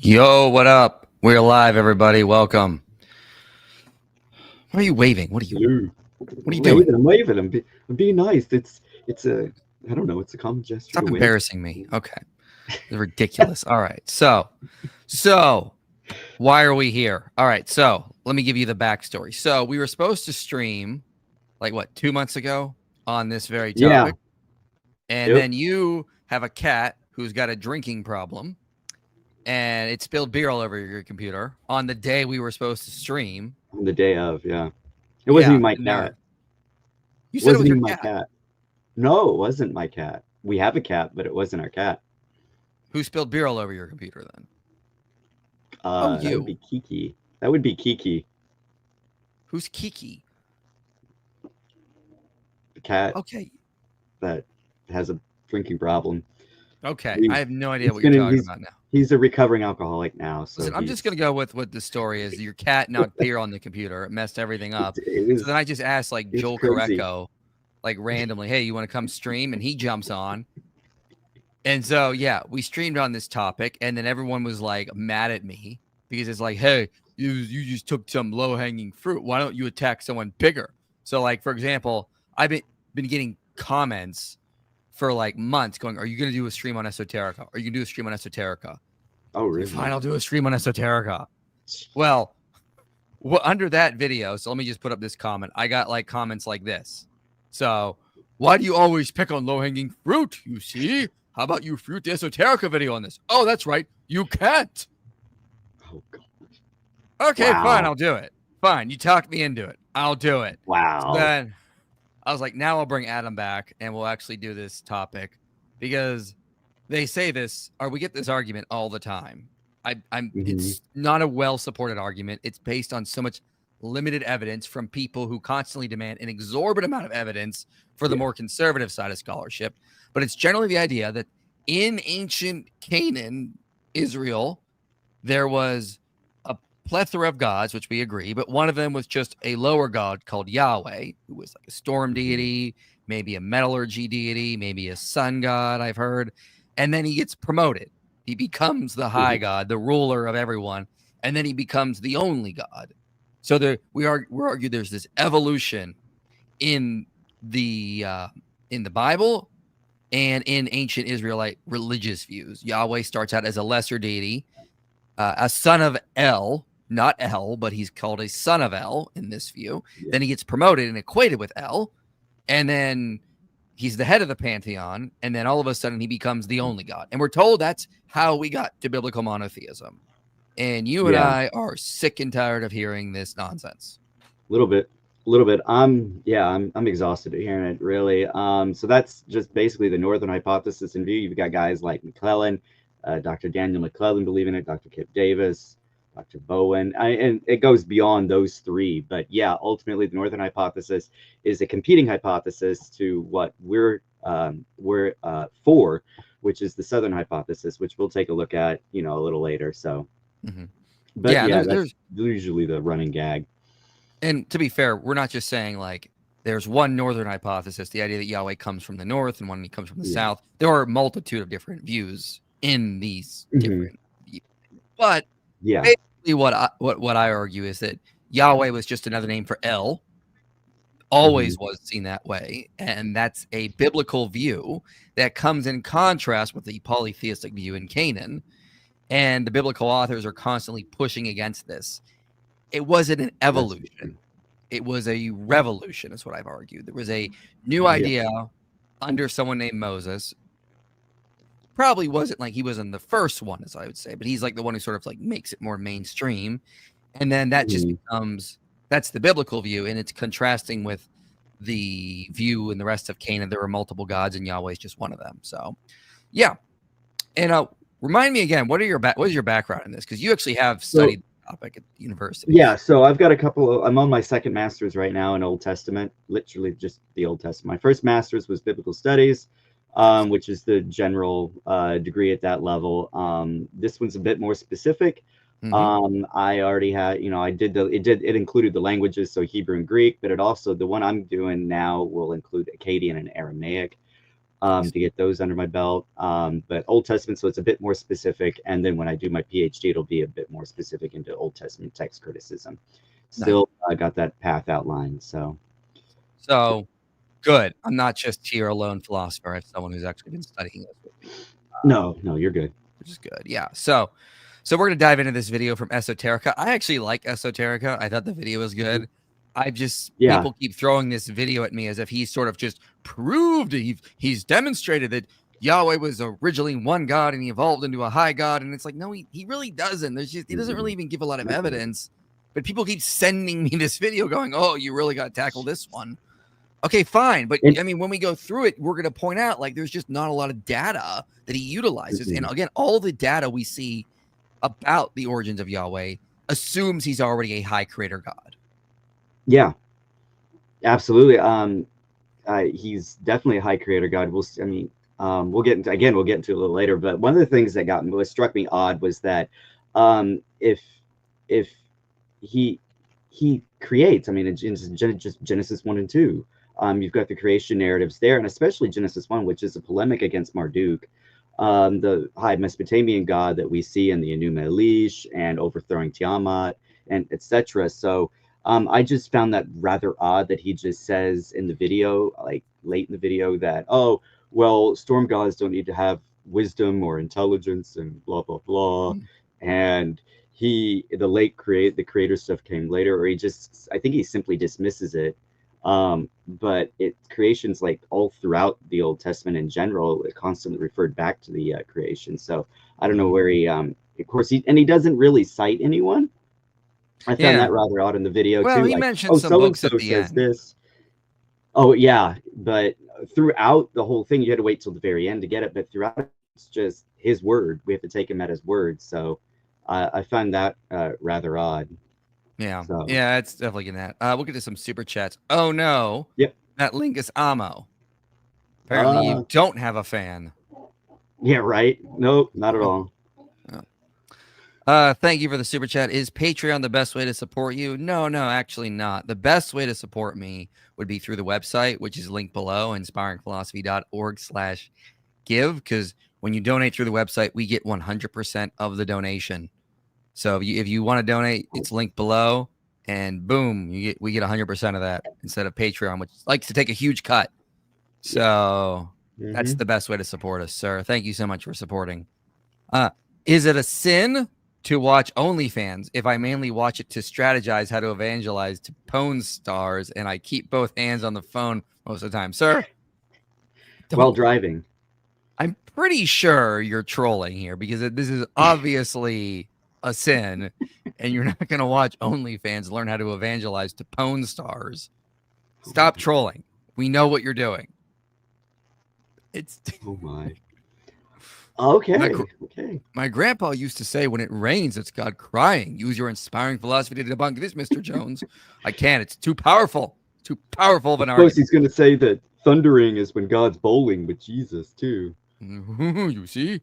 Yo, what up? We're live, everybody. Welcome. Why are you waving? What are you doing? I'm waving. I'm being nice. It's a I don't know. It's a common gesture. Stop to wave. embarrassing me. Okay, it's ridiculous. All right, so why are we here? All right, so let me give you the backstory. So we were supposed to stream, like what, 2 months ago on this very topic, and then you have a cat who's got a drinking problem, and it spilled beer all over your computer on the day we were supposed to stream. On the day of, yeah. It wasn't even my cat. You said it was your my cat. No, it wasn't my cat. We have a cat, but it wasn't our cat. Who spilled beer all over your computer then? That would be Kiki. That would be Kiki. Who's Kiki? The cat. Okay. That has a drinking problem. Okay. I have no idea what you're talking about now. He's a recovering alcoholic now. So listen, I'm just going to go with what the story is. Your cat knocked beer on the computer. It messed everything up. So then I just asked like Joel Correcco, like randomly, hey, you want to come stream? And he jumps on. And so, yeah, we streamed on this topic. And then everyone was like mad at me because it's like, hey, you just took some low hanging fruit. Why don't you attack someone bigger? So like, for example, I've been getting comments for like months going, are you going to do a stream on Esoterica? Are you going to do a stream on Esoterica? Oh, really? Fine, I'll do a stream on Esoterica. Well, under that video, so let me just put up this comment. I got like comments like this. So, why do you always pick on low-hanging fruit, you see? How about you fruit the Esoterica video on this? Oh, that's right. You can't. Oh, God. Okay, fine, I'll do it. Fine, you talked me into it. I'll do it. Wow. So then I was like, now I'll bring Adam back and we'll actually do this topic because they say this, or we get this argument all the time. It's not a well-supported argument. It's based on so much limited evidence from people who constantly demand an exorbitant amount of evidence for the more conservative side of scholarship. But it's generally the idea that in ancient Canaan, Israel, there was a plethora of gods, which we agree, but one of them was just a lower god called Yahweh, who was like a storm deity, maybe a metallurgy deity, maybe a sun god, I've heard. And then he gets promoted. He becomes the high god, the ruler of everyone, and then he becomes the only god. So we argue there's this evolution in the Bible and in ancient Israelite religious views. Yahweh starts out as a lesser deity, a son of El, not El, but he's called a son of El in this view. Yeah. Then he gets promoted and equated with El, and then he's the head of the pantheon, and then all of a sudden he becomes the only god. And we're told that's how we got to biblical monotheism. And you and I are sick and tired of hearing this nonsense. A little bit. I'm exhausted of hearing it, really. So that's just basically the northern hypothesis in view. You've got guys like McClellan, Dr. Daniel McClellan believing it, Dr. Kip Davis, Dr. Bowen, and it goes beyond those three. But yeah, ultimately the northern hypothesis is a competing hypothesis to what we're for, which is the southern hypothesis, which we'll take a look at, a little later. So, but yeah, that's usually the running gag. And to be fair, we're not just saying like there's one northern hypothesis, the idea that Yahweh comes from the north and one he comes from the south. There are a multitude of different views in these different views. But basically what I argue is that Yahweh was just another name for El, always was seen that way, and that's a biblical view that comes in contrast with the polytheistic view in Canaan, and the biblical authors are constantly pushing against this. It wasn't an evolution. It was a revolution, is what I've argued. There was a new idea under someone named Moses. Probably wasn't like he wasn't the first one, as I would say, but he's like the one who sort of like makes it more mainstream. And then that just becomes, that's the biblical view, and it's contrasting with the view in the rest of Canaan. There were multiple gods, and Yahweh is just one of them. So, yeah. And remind me again, what is your background in this? Because you actually have studied the topic at the university. Yeah, so I've got I'm on my second master's right now in Old Testament, literally just the Old Testament. My first master's was biblical studies, which is the general degree at that level. This one's a bit more specific. I already had, it included the languages, so Hebrew and Greek, but it also, the one I'm doing now will include Akkadian and Aramaic. to get those under my belt. But Old Testament, so it's a bit more specific. And then when I do my PhD, it'll be a bit more specific into Old Testament text criticism. Still got that path outlined. So good. I'm not just here a lone philosopher. I have someone who's actually been studying this with me. No, you're good. Which is good. Yeah. So we're going to dive into this video from Esoterica. I actually like Esoterica. I thought the video was good. People keep throwing this video at me as if he's sort of just proved he's demonstrated that Yahweh was originally one God and he evolved into a high God. And it's like, no, he really doesn't. He doesn't really even give a lot of evidence. But people keep sending me this video going, oh, you really got to tackle this one. Okay, fine. But I mean, when we go through it, we're going to point out like there's just not a lot of data that he utilizes. And again, all the data we see about the origins of Yahweh assumes he's already a high creator God. Yeah, absolutely. He's definitely a high creator God. We'll get into it a little later. But one of the things that struck me odd was that if he creates, I mean, in Genesis 1 and 2, you've got the creation narratives there, and especially Genesis 1, which is a polemic against Marduk, the high Mesopotamian god that we see in the Enuma Elish and overthrowing Tiamat and etc. So I just found that rather odd that he just says in the video, like late in the video, that, oh, well, storm gods don't need to have wisdom or intelligence and blah, blah, blah. And the creator stuff came later, or I think he simply dismisses it. But creation's like all throughout the Old Testament in general, it constantly referred back to the creation. So I don't know where of course, he doesn't really cite anyone. I found that rather odd in the video too. He mentioned some books at the end. This. Oh yeah, but throughout the whole thing, you had to wait till the very end to get it. But throughout, it's just his word. We have to take him at his word. So I find that rather odd. Yeah, it's definitely getting that. We'll get to some super chats. Oh no, that link is ammo. Apparently, you don't have a fan. Yeah, right. Nope, not at all. Thank you for the super chat. Is Patreon the best way to support you? No, actually not. The best way to support me would be through the website, which is linked below, inspiringphilosophy.org/give. Because when you donate through the website, we get 100% of the donation. So if you want to donate, it's linked below, and boom, we get 100% of that instead of Patreon, which likes to take a huge cut. So that's the best way to support us, sir. Thank you so much for supporting. Is it a sin to watch OnlyFans if I mainly watch it to strategize how to evangelize to porn stars, and I keep both hands on the phone most of the time, sir? While driving. I'm pretty sure you're trolling here, because this is obviously a sin, and you're not going to watch OnlyFans learn how to evangelize to porn stars. Stop trolling. We know what you're doing. Oh my. Okay. My grandpa used to say, when it rains, it's God crying. Use your inspiring philosophy to debunk this, Mr. Jones. I can't. It's too powerful. Too powerful of an argument. Of course, he's going to say that thundering is when God's bowling with Jesus, too. You see?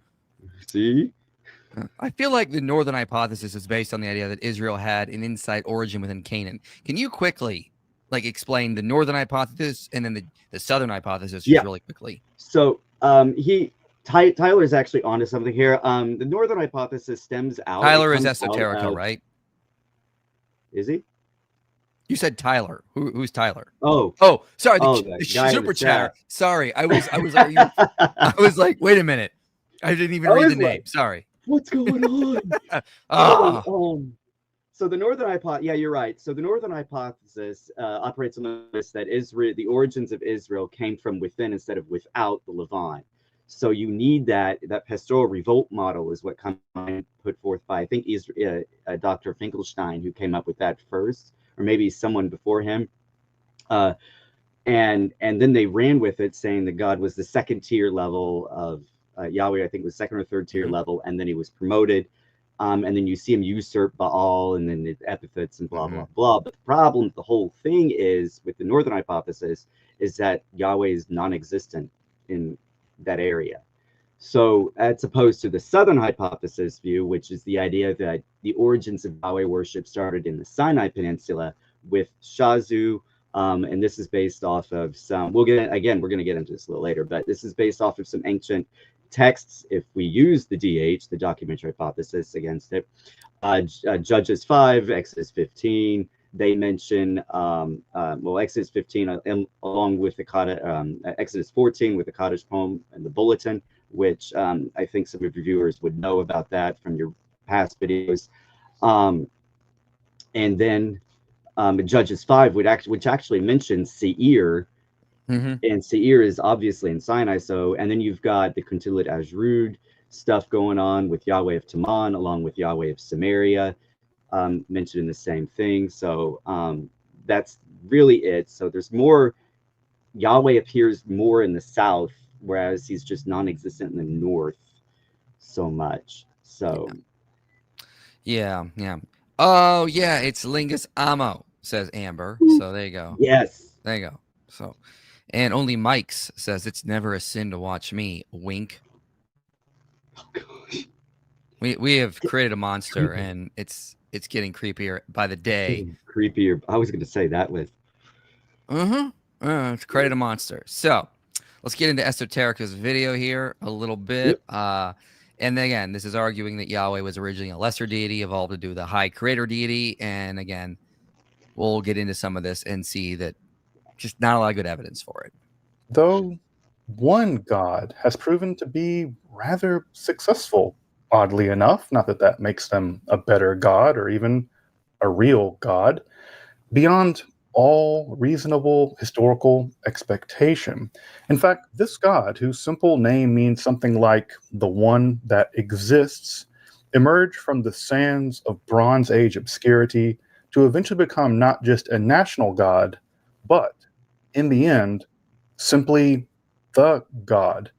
I feel like the northern hypothesis is based on the idea that Israel had an inside origin within Canaan. Can you quickly explain the northern hypothesis and then the southern hypothesis just really quickly? So Tyler is actually onto something here. The northern hypothesis stems out. Tyler is Esoterica, right? Is he? You said Tyler. Who's Tyler? Oh, sorry. The super chatter. Sorry, I was like, wait a minute. I didn't even read the name. Sorry. What's going on? So the northern hypothesis, you're right. So the northern hypothesis operates on this, that the origins of Israel came from within instead of without the Levant. So you need that pastoral revolt model is what put forth by, I think, Dr. Finkelstein, who came up with that first, or maybe someone before him. And then they ran with it, saying that God was the second tier level of Yahweh, I think was second or third tier level, and then he was promoted. And then you see him usurp Baal, and then the epithets and blah, blah, blah. But the problem, the whole thing is, with the northern hypothesis, is that Yahweh is non-existent in that area. So as opposed to the southern hypothesis view, which is the idea that the origins of Yahweh worship started in the Sinai Peninsula with Shazu, And this is based off of some, we're going to get into this a little later, but this is based off of some ancient texts. If we use the DH, the documentary hypothesis against it, Judges 5, Exodus 15, they mention, Exodus 15 along with the Exodus 14 with the Kaddish poem and the bulletin, which I think some of your viewers would know about that from your past videos. And then Judges 5, which actually mentions Seir, and Seir is obviously in Sinai. So, and then you've got the Kuntilat Ajrud stuff going on with Yahweh of Taman, along with Yahweh of Samaria, mentioned in the same thing. So that's really it. So there's more, Yahweh appears more in the south, whereas he's just non-existent in the north so much. So yeah. Oh yeah, it's Lingus Amo, says Amber. So there you go. Yes. There you go. So, and only Mike's says it's never a sin to watch me. Wink. Oh, gosh. We have created a monster, and it's getting creepier by the day. Creepier. I was going to say that with. It's created a monster. So let's get into Esoterica's video here a little bit. Yep. And then again, this is arguing that Yahweh was originally a lesser deity, evolved to do the high creator deity. And again, we'll get into some of this and see that just not a lot of good evidence for it. Though one God has proven to be rather successful, oddly enough, not that that makes them a better God or even a real God, beyond all reasonable historical expectation. In fact, this God, whose simple name means something like the one that exists, emerged from the sands of Bronze Age obscurity to eventually become not just a national God, but, in the end, simply the God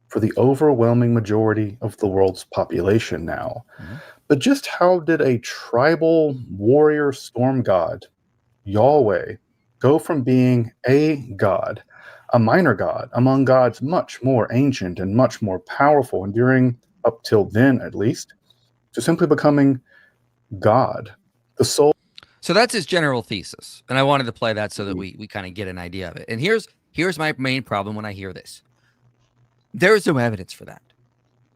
for the overwhelming majority of the world's population now. But just how did a tribal warrior storm god, Yahweh, go from being a god, a minor god, among gods much more ancient and much more powerful, enduring up till then at least, to simply becoming God, the soul? So that's his general thesis, and I wanted to play that so that we kind of get an idea of it. And here's my main problem when I hear this. There is no evidence for that.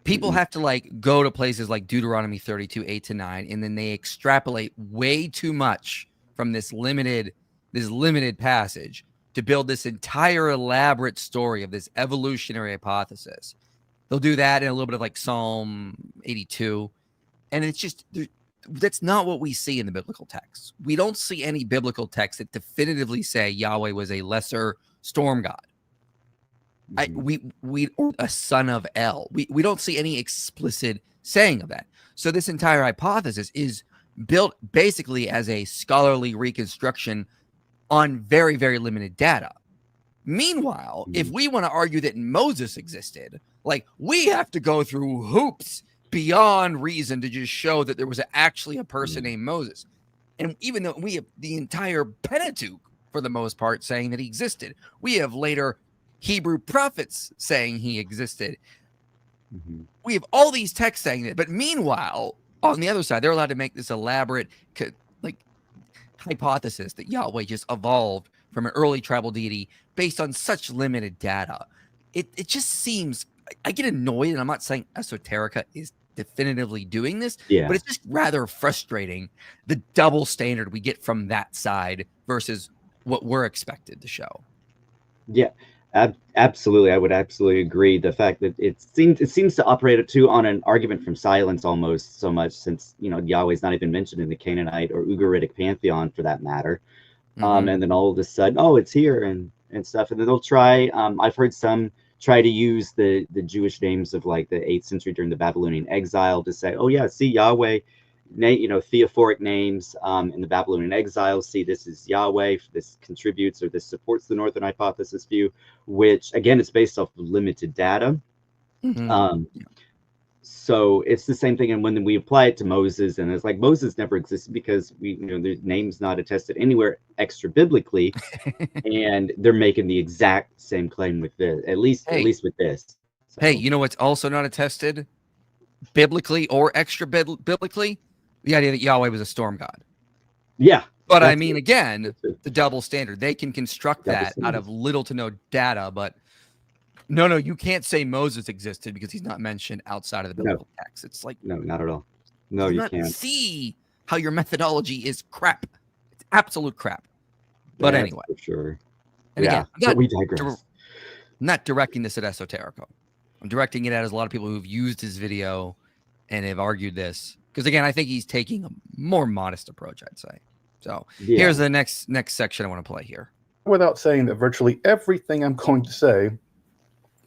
People have to like go to places like Deuteronomy 32, 8-9, and then they extrapolate way too much from this limited passage to build this entire elaborate story of this evolutionary hypothesis. They'll do that in a little bit of like Psalm 82, and it's just that's not what we see in the biblical texts. We don't see any biblical texts that definitively say Yahweh was a lesser storm god. We or a son of El. We don't see any explicit saying of that. So this entire hypothesis is built basically as a scholarly reconstruction on very, very limited data. Meanwhile, if we want to argue that Moses existed, like we have to go through hoops beyond reason to just show that there was actually a person named Moses. And even though we have the entire Pentateuch, for the most part, saying that he existed, we have later Hebrew prophets saying he existed. We have all these texts saying that, but meanwhile, on the other side, they're allowed to make this elaborate like hypothesis that Yahweh just evolved from an early tribal deity based on such limited data. It just seems, I get annoyed, and I'm not saying Esoterica is definitively doing this, but it's just rather frustrating, the double standard we get from that side versus what we're expected to show. Yeah. Absolutely, I would absolutely agree. The fact that it seems to operate too on an argument from silence almost so much, since Yahweh's not even mentioned in the Canaanite or Ugaritic pantheon for that matter. And then all of a sudden, oh, it's here and stuff. And then they'll try. I've heard some try to use the Jewish names of like the 8th century during the Babylonian exile to say, oh yeah, see Yahweh. Theophoric names in the Babylonian exile. See, this is Yahweh. This contributes or this supports the Northern hypothesis view, which again is based off limited data. So it's the same thing. And when we apply it to Moses, and it's like Moses never existed because their name's not attested anywhere extra biblically, and they're making the exact same claim with this, at least with this. So. Hey, you know what's also not attested biblically or extra biblically? The idea that Yahweh was a storm god. Yeah. But I That's mean, it. again, That's it. the double standard. They can construct Double that out standard. of little to no data, but no, you can't say Moses existed because he's not mentioned outside of the No. biblical text. It's like, No, not at all. No, do you not can't. see how your methodology is crap. It's absolute crap. But That's anyway, for sure. and Yeah, again, but we digress. I'm not directing this at Esoterica. I'm directing it at a lot of people who've used his video and have argued this. Because again, I think he's taking a more modest approach, I'd say. So Yeah. here's the next section I want to play here. Without saying that virtually everything I'm going to say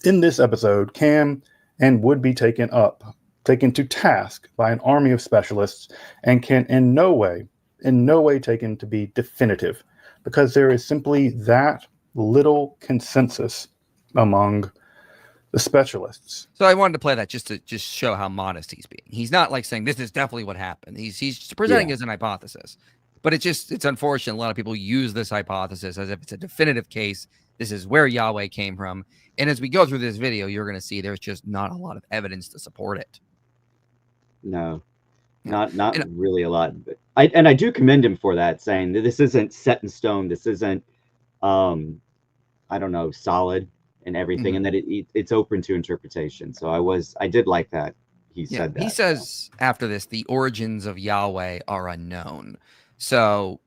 in this episode can and would be taken to task by an army of specialists, and can in no way taken to be definitive, because there is simply that little consensus among the specialists. So I wanted to play that just to show how modest he's being. He's not like saying this is definitely what happened. He's presenting it as an hypothesis. But it's unfortunate a lot of people use this hypothesis as if it's a definitive case. This is where Yahweh came from. And as we go through this video, you're going to see there's just not a lot of evidence to support it. No, Yeah. not really a lot. But I do commend him for that, saying that this isn't set in stone. This isn't, I don't know, solid and everything, and that it's open to interpretation. So I did like that he said that. He says after this, the origins of Yahweh are unknown. So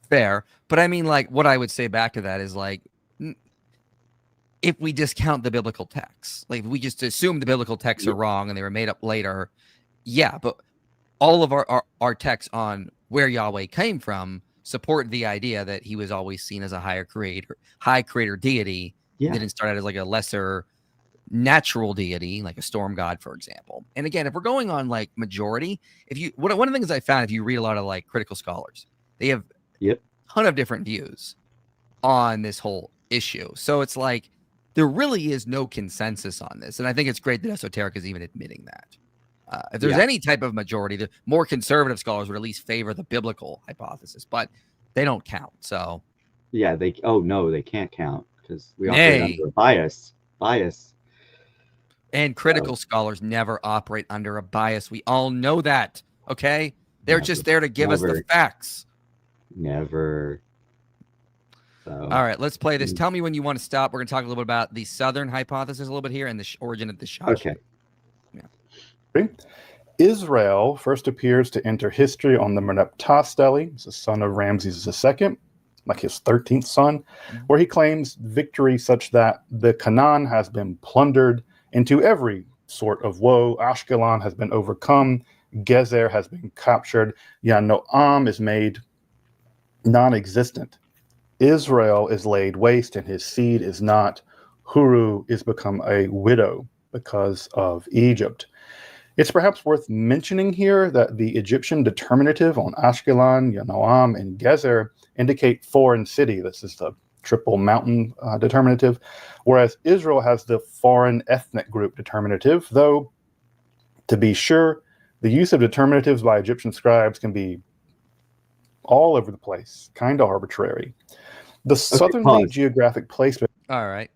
fair. But I mean, like, what I would say back to that is, like, if we discount the biblical texts, like, if we just assume the biblical texts are wrong and they were made up later, yeah, but all of our texts on where Yahweh came from support the idea that he was always seen as a high creator deity. Yeah. Didn't start out as like a lesser natural deity, like a storm god, for example. And again, if we're going on like majority, one of the things I found, if you read a lot of like critical scholars, they have a ton of different views on this whole issue. So it's like there really is no consensus on this. And I think it's great that Esoterica is even admitting that. If there's any type of majority, the more conservative scholars would at least favor the biblical hypothesis, but they don't count. So yeah, they can't count because we operate under a bias. And critical scholars never operate under a bias. We all know that. Okay, they're just there to give us the facts. Never. So, all right, let's play this. Tell me when you want to stop. We're going to talk a little bit about the southern hypothesis a little bit here and the origin of the Shash. Okay. Yeah. Israel first appears to enter history on the Mesha Stele. He's the son of Ramses II, like his 13th son, where he claims victory such that the Canaan has been plundered into every sort of woe. Ashkelon has been overcome. Gezer has been captured. Noam is made non-existent. Israel is laid waste and his seed is not. Huru is become a widow because of Egypt. It's perhaps worth mentioning here that the Egyptian determinative on Ashkelon, Noam, and Gezer indicate foreign city. This is the triple mountain determinative, whereas Israel has the foreign ethnic group determinative, though, to be sure, the use of determinatives by Egyptian scribes can be all over the place, kind of arbitrary. The southernly geographic placement... All right.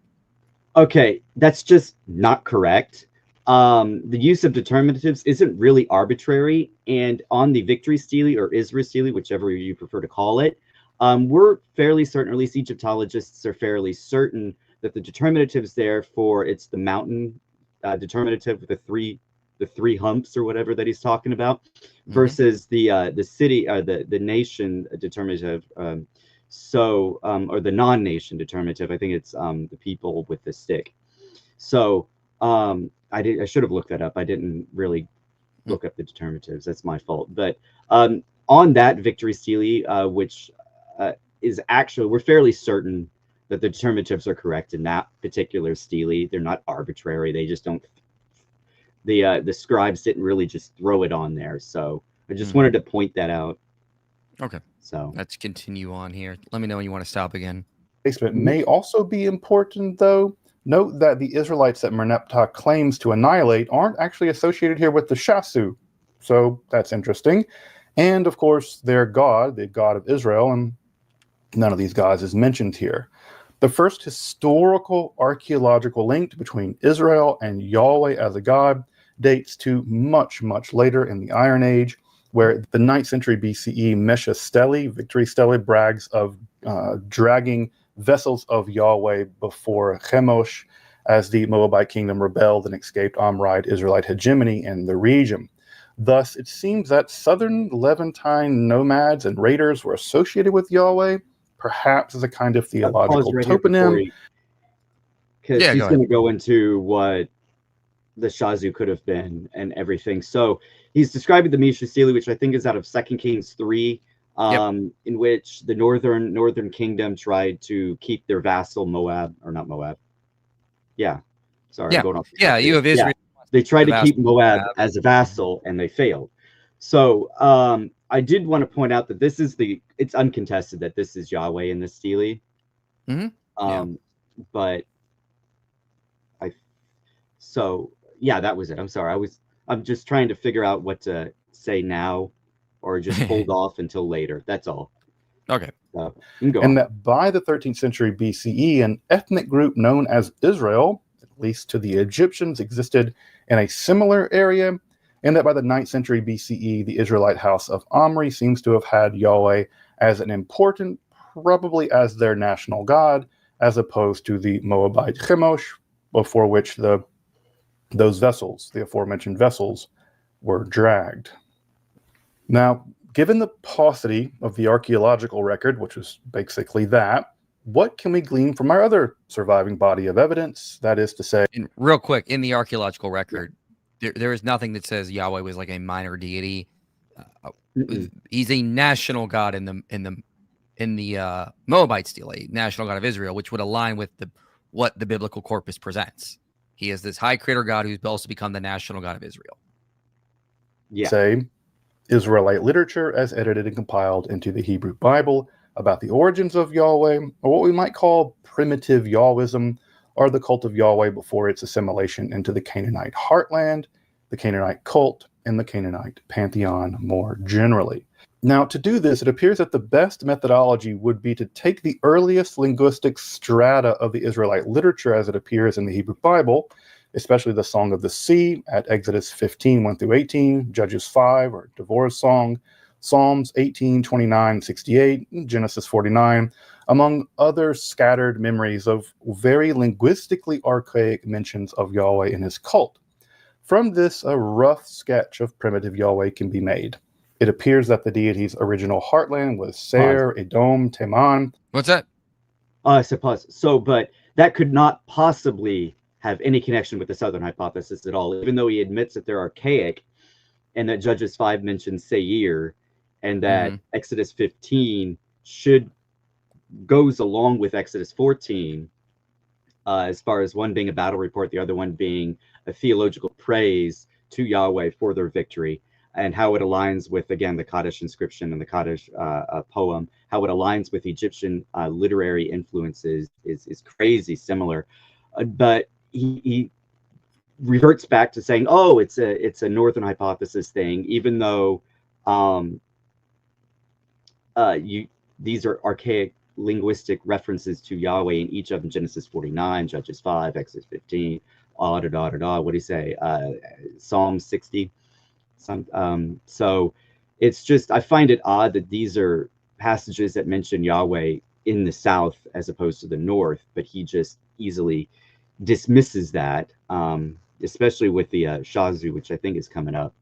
Okay, that's just not correct. The use of determinatives isn't really arbitrary, and on the victory stele or Israel stele, whichever you prefer to call it, we're fairly certain, or at least Egyptologists are fairly certain, that the determinatives there for it's the mountain determinative with the three humps or whatever that he's talking about, versus the city or the nation determinative, or the non-nation determinative. I think it's the people with the stick. So I should have looked that up. I didn't really look up the determinatives. That's my fault. But on that victory stele, which is actually, we're fairly certain that the determinatives are correct in that particular stele. They're not arbitrary. They just don't. The scribes didn't really just throw it on there. So I just wanted to point that out. Okay. So let's continue on here. Let me know when you want to stop again. Placement may also be important, though. Note that the Israelites that Merneptah claims to annihilate aren't actually associated here with the Shasu. So that's interesting. And of course, their God, the God of Israel, and none of these gods is mentioned here. The first historical archaeological link between Israel and Yahweh as a god dates to much, much later in the Iron Age. where the 9th century BCE Mesha Stele, Victory Stele, brags of dragging vessels of Yahweh before Chemosh as the Moabite kingdom rebelled and escaped Amorite Israelite hegemony in the region. Thus, it seems that southern Levantine nomads and raiders were associated with Yahweh, perhaps as a kind of theological Pause right here before toponym. because he's go going to go into what the Shazu could have been and everything. So he's describing the Mesha Stele, which I think is out of 2 Kings 3, in which the northern kingdom tried to keep their vassal Moab, or not Moab. Yeah. Sorry, I'm going off. You have Israel. They tried The to keep Moab Moab. as a vassal, and they failed. So I did want to point out that it's uncontested that this is Yahweh in the Stele. But that was it. I'm sorry. I'm just trying to figure out what to say now, or just hold off until later. That's all. Okay. And that by the 13th century BCE, an ethnic group known as Israel, at least to the Egyptians, existed in a similar area, and that by the 9th century BCE, the Israelite house of Omri seems to have had Yahweh as an important, probably as their national god, as opposed to the Moabite Chemosh, before which those vessels, the aforementioned vessels, were dragged. Now, given the paucity of the archaeological record, which was basically that, what can we glean from our other surviving body of evidence? That is to say, and real quick, in the archaeological record, there is nothing that says Yahweh was like a minor deity. He's a national god in the Moabite stele, a national god of Israel, which would align with what the biblical corpus presents. He is this high creator god who's also become the national god of Israel. Say, Israelite literature as edited and compiled into the Hebrew Bible about the origins of Yahweh, or what we might call primitive Yahwism, or the cult of Yahweh before its assimilation into the Canaanite heartland, the Canaanite cult, and the Canaanite pantheon more generally. Now, to do this, it appears that the best methodology would be to take the earliest linguistic strata of the Israelite literature as it appears in the Hebrew Bible, especially the Song of the Sea at Exodus 15, 1 through 18, Judges 5, or Devorah's Song, Psalms 18, 29, 68, Genesis 49, among other scattered memories of very linguistically archaic mentions of Yahweh and his cult. From this, a rough sketch of primitive Yahweh can be made. It appears that the deity's original heartland was Seir, Edom, Teman. What's that? But that could not possibly have any connection with the Southern hypothesis at all, even though he admits that they're archaic, and that Judges 5 mentions Seir, and that Exodus 15 goes along with Exodus 14, as far as one being a battle report, the other one being a theological praise to Yahweh for their victory, and how it aligns with, again, the Kaddish inscription and the Kaddish poem, how it aligns with Egyptian literary influences is crazy similar. But he reverts back to saying, oh, it's a Northern hypothesis thing, even though these are archaic linguistic references to Yahweh in each of them: Genesis 49, Judges 5, Exodus 15, what do you say? Psalm 60. So it's just, I find it odd that these are passages that mention Yahweh in the South as opposed to the North, but he just easily dismisses that, especially with the Shazu, which I think is coming up.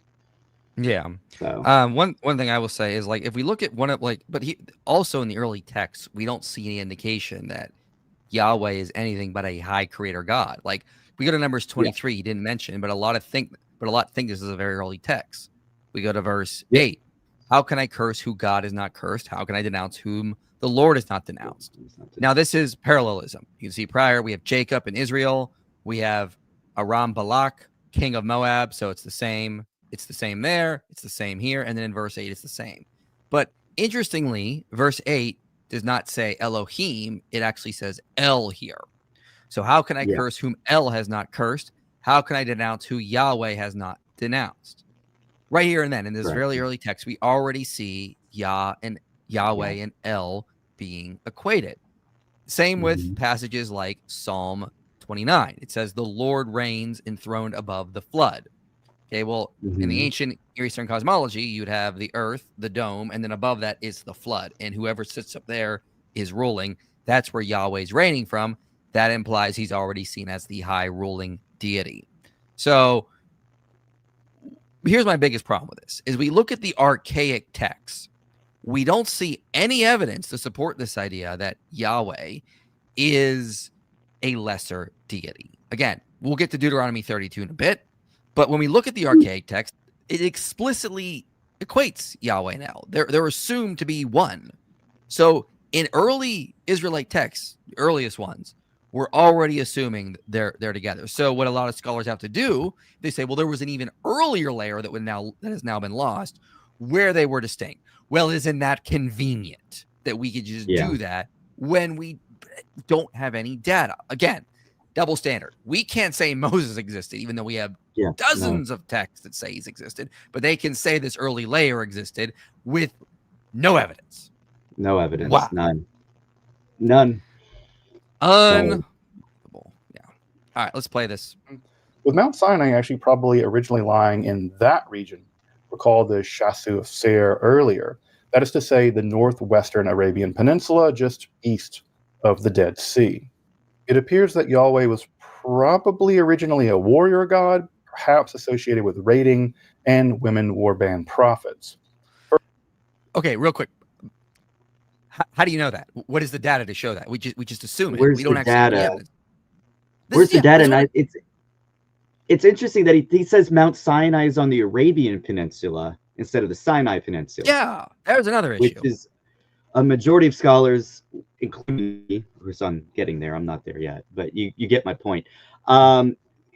Yeah. So one thing I will say is, like, if we look at but he also in the early texts, we don't see any indication that Yahweh is anything but a high creator God. Like, we go to Numbers 23, he didn't mention, but a lot think this is a very early text. We go to verse 8. How can I curse who God is not cursed? How can I denounce whom the Lord is not denounced? Now, this is parallelism. You can see prior, we have Jacob and Israel. We have Aram Balak, king of Moab. So it's the same. It's the same there. It's the same here. And then in verse 8, it's the same. But interestingly, verse 8 does not say Elohim. It actually says El here. So how can I curse whom El has not cursed? How can I denounce who Yahweh has not denounced? Right here and then, in this really early text, we already see Yah and Yahweh and El being equated. Same with passages like Psalm 29. It says, the Lord reigns enthroned above the flood. Okay, well, in the ancient Near Eastern cosmology, you'd have the earth, the dome, and then above that is the flood. And whoever sits up there is ruling. That's where Yahweh's reigning from. That implies he's already seen as the high ruling deity. So here's my biggest problem with this is we look at the archaic texts. We don't see any evidence to support this idea that Yahweh is a lesser deity. Again, we'll get to Deuteronomy 32 in a bit, but when we look at the archaic text, it explicitly equates Yahweh now. They're assumed to be one. So in early Israelite texts, the earliest ones, we're already assuming they're together. So what a lot of scholars have to do, they say, well, there was an even earlier layer that has now been lost, where they were distinct. Well, isn't that convenient that we could just do that when we don't have any data? Again, double standard. We can't say Moses existed, even though we have dozens of texts that say he's existed, but they can say this early layer existed with no evidence. No evidence. Wow. None. Unbelievable. Yeah. All right, let's play this. With Mount Sinai actually probably originally lying in that region, recall the Shasu of Seir earlier. That is to say, the northwestern Arabian Peninsula, just east of the Dead Sea. It appears that Yahweh was probably originally a warrior god, perhaps associated with raiding and women warband prophets. Okay, real quick. How do you know that? What is the data to show that? We just assume it. Where's we don't the actually data? have evidence. Where's the data? And it's interesting that he says Mount Sinai is on the Arabian Peninsula instead of the Sinai Peninsula. Yeah, there's another issue. Which is a majority of scholars, including me, of course I'm getting there, I'm not there yet, but you get my point.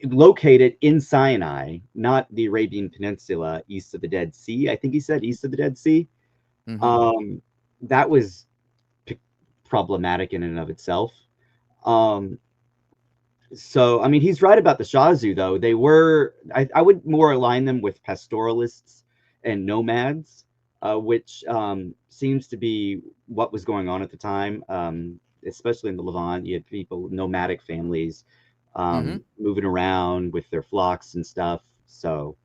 Located in Sinai, not the Arabian Peninsula, east of the Dead Sea. I think he said east of the Dead Sea. Mm-hmm. That was problematic in and of itself. So, I mean, he's right about the Shazu, though. They were, I would more align them with pastoralists and nomads, which seems to be what was going on at the time, especially in the Levant. You had people, nomadic families, moving around with their flocks and stuff. So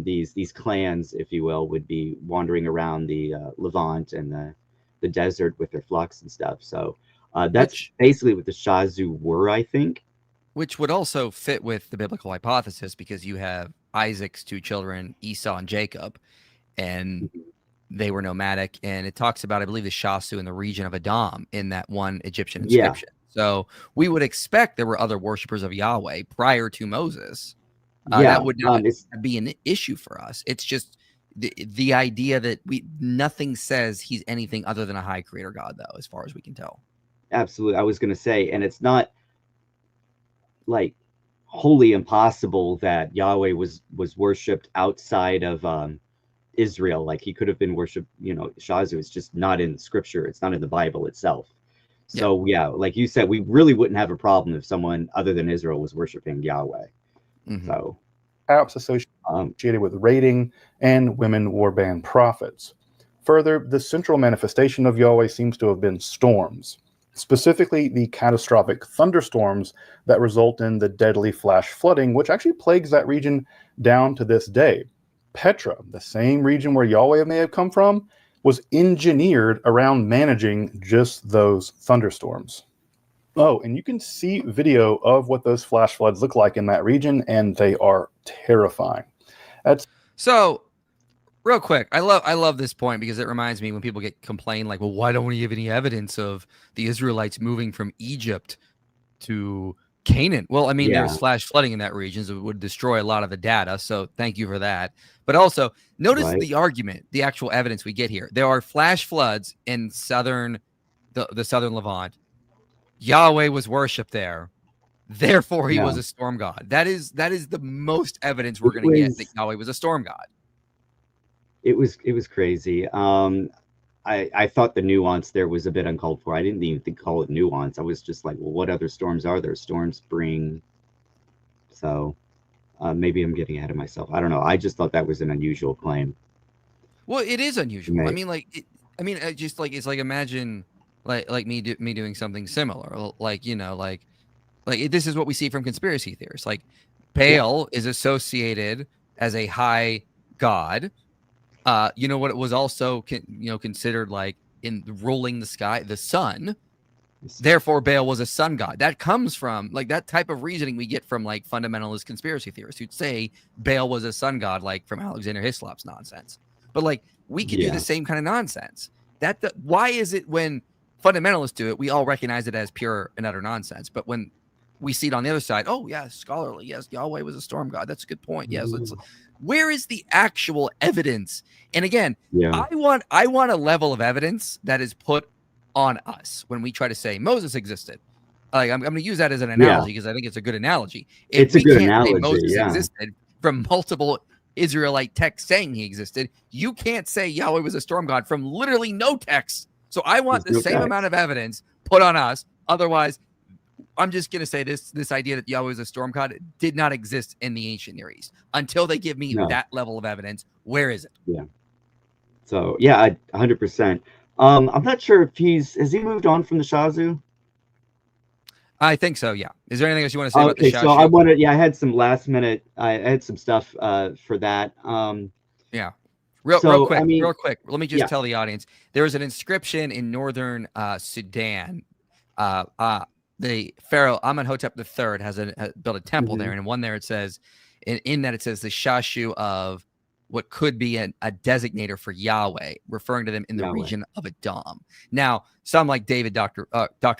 these clans, if you will, would be wandering around the Levant and the desert with their flocks and stuff. So that's basically what the Shazu were, I think. Which would also fit with the biblical hypothesis, because you have Isaac's two children, Esau and Jacob, and they were nomadic. And it talks about, I believe, the Shasu in the region of Edom in that one Egyptian inscription. So we would expect there were other worshipers of Yahweh prior to Moses. That would not be an issue for us. It's just the idea that nothing says he's anything other than a high creator God, though, as far as we can tell. Absolutely. I was going to say, and it's not like wholly impossible that Yahweh was worshipped outside of Israel. Like he could have been worshipped, Shazu is just not in scripture. It's not in the Bible itself. So like you said, we really wouldn't have a problem if someone other than Israel was worshiping Yahweh. So perhaps associated with raiding and women warband prophets. Further, the central manifestation of Yahweh seems to have been storms, specifically the catastrophic thunderstorms that result in the deadly flash flooding, which actually plagues that region down to this day. Petra, the same region where Yahweh may have come from, was engineered around managing just those thunderstorms. Oh, and you can see video of what those flash floods look like in that region, and they are terrifying. So, real quick, I love this point, because it reminds me when people complain like, well, why don't we have any evidence of the Israelites moving from Egypt to Canaan? Well, I mean, there's flash flooding in that region, so it would destroy a lot of the data. So thank you for that. But also, notice the argument, the actual evidence we get here. There are flash floods in the southern Levant. Yahweh was worshipped there. Therefore, he was a storm god. That is the most evidence we're going to get that Yahweh was a storm god. It was crazy. I thought the nuance there was a bit uncalled for. I didn't even call it nuance. I was just like, well, what other storms are there? Storms bring. So maybe I'm getting ahead of myself. I don't know. I just thought that was an unusual claim. Well, it is unusual. I mean, just like it's like imagine like me doing something similar. Like this is what we see from conspiracy theorists. Like Baal is associated as a high god. You know what? It was also considered like in ruling the sky, the sun. Therefore, Baal was a sun god. That comes from like that type of reasoning we get from like fundamentalist conspiracy theorists who'd say Baal was a sun god, like from Alexander Hislop's nonsense. But like we could do the same kind of nonsense. Why is it when fundamentalists do it, we all recognize it as pure and utter nonsense? But when we see it on the other side, oh yeah, scholarly, yes, Yahweh was a storm god. That's a good point. Yes, where is the actual evidence? And again, I want a level of evidence that is put on us when we try to say Moses existed. Like I'm going to use that as an analogy because I think it's a good analogy. If it's a good can't analogy. Say Moses existed from multiple Israelite texts saying he existed, you can't say Yahweh was a storm god from literally no text. So I want the same amount of evidence put on us. Otherwise, I'm just going to say this idea that Yahweh was a storm god did not exist in the ancient Near East until they give me that level of evidence. Where is it? Yeah. So yeah, 100%. I'm not sure if has he moved on from the Shazu? I think so. Yeah. Is there anything else you want to say about the Shazu? So I had some last minute. I had some stuff for that. Yeah. Real quick. Let me just tell the audience there was an inscription in northern Sudan. The pharaoh Amenhotep III has built a temple there, and in one there it says, in that it says the Shashu of what could be a designator for Yahweh, referring to them in the region of Edom. Now, some like Dr.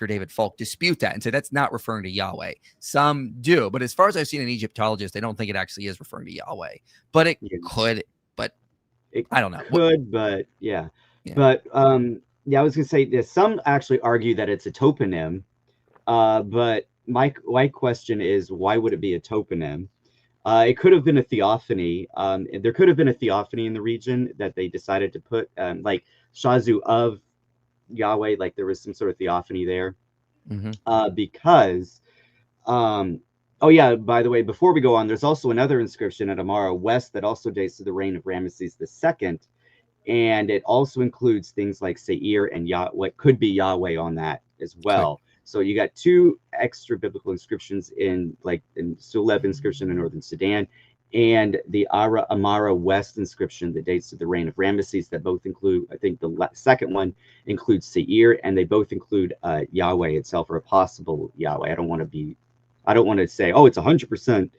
David Falk dispute that and say that's not referring to Yahweh. Some do, but as far as I've seen an Egyptologist, they don't think it actually is referring to Yahweh. But it could, but I don't know. But yeah. But I was gonna say this. Some actually argue that it's a toponym. But my question is, why would it be a toponym? It could have been a theophany. There could have been a theophany in the region that they decided to put, like Shazu of Yahweh, like there was some sort of theophany there. Because, oh yeah, by the way, before we go on, there's also another inscription at Amara West that also dates to the reign of Ramesses II. And it also includes things like Seir and what could be Yahweh on that as well. So you got two extra biblical inscriptions in Sulev inscription in northern Sudan, and the Amara West inscription that dates to the reign of Ramesses that both include, I think the second one includes Seir, and they both include Yahweh itself, or a possible Yahweh. I don't want to say, oh, it's 100%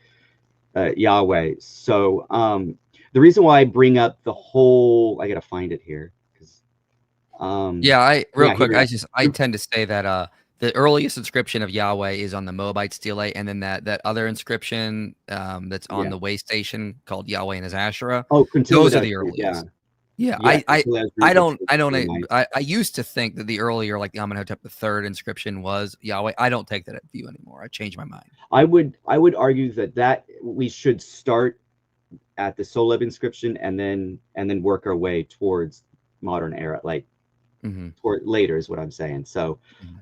Yahweh. So the reason why I bring up the whole, I got to find it here. I tend to say that the earliest inscription of Yahweh is on the Moabite stele, and then that other inscription that's on the way station called Yahweh and Asherah. Oh, those are the earliest. I used to think that the earlier, like the Amenhotep III inscription was Yahweh. I don't take that view anymore. I changed my mind. I would argue that we should start at the Soleb inscription and then work our way towards modern era, like toward later is what I'm saying. So,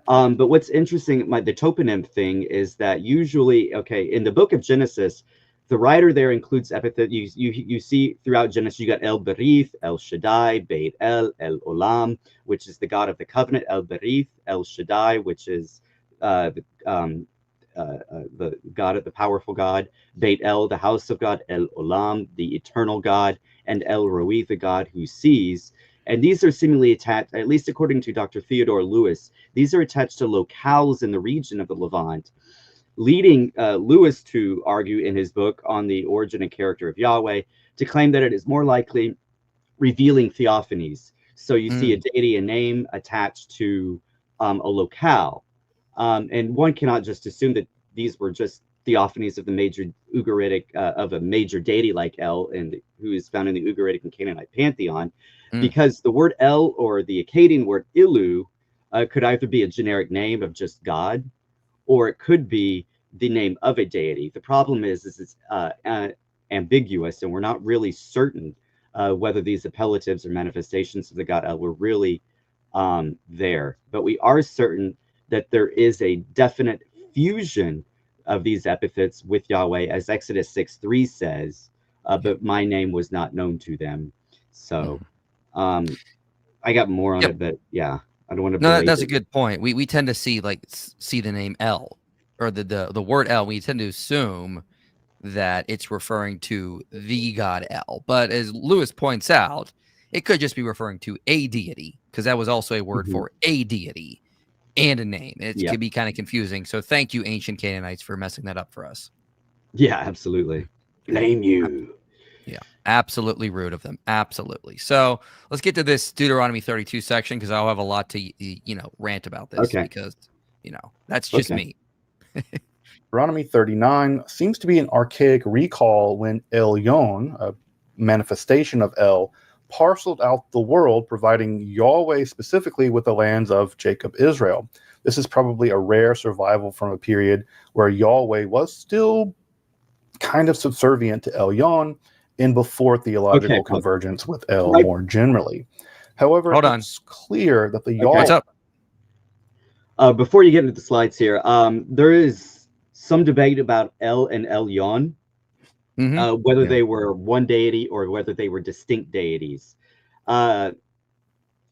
but what's interesting, the toponym thing is that usually, in the book of Genesis, the writer there includes epithet. You see throughout Genesis, you got El Berith, El Shaddai, Beit El, El Olam, which is the God of the covenant, El Berith, El Shaddai, which is the God of the powerful God, Beit El, the house of God, El Olam, the eternal God, and El Roi, the God who sees. And these are seemingly attached, at least according to Dr. Theodore Lewis, these are attached to locales in the region of the Levant, leading Lewis to argue in his book on the origin and character of Yahweh to claim that it is more likely revealing theophanies. So you see a deity, a name attached to a locale. And one cannot just assume that these were just theophanies of the major Ugaritic, of a major deity like El, who is found in the Ugaritic and Canaanite pantheon, because the word El or the Akkadian word Ilu could either be a generic name of just God, or it could be the name of a deity. The problem is it's ambiguous, and we're not really certain whether these appellatives or manifestations of the god El were really there. But we are certain that there is a definite fusion of these epithets with Yahweh, as Exodus 6:3 says, but my name was not known to them. So I got more on it, but yeah, I don't want to. No, that's a good point. We tend to see the name El or the word El. We tend to assume that it's referring to the god El. But as Lewis points out, it could just be referring to a deity, because that was also a word for a deity and a name. It could be kind of confusing. So thank you, ancient Canaanites, for messing that up for us. Yeah, absolutely. Blame you. Yeah, absolutely rude of them. Absolutely. So let's get to this Deuteronomy 32 section, because I'll have a lot to, rant about this, because, that's just me. Deuteronomy 39 seems to be an archaic recall when Elyon, a manifestation of El, parceled out the world, providing Yahweh specifically with the lands of Jacob Israel. This is probably a rare survival from a period where Yahweh was still kind of subservient to Elyon and before theological convergence with El more generally. However, it's clear that the Yahweh... What's up? Before you get into the slides here, there is some debate about El and Elyon, whether they were one deity or whether they were distinct deities.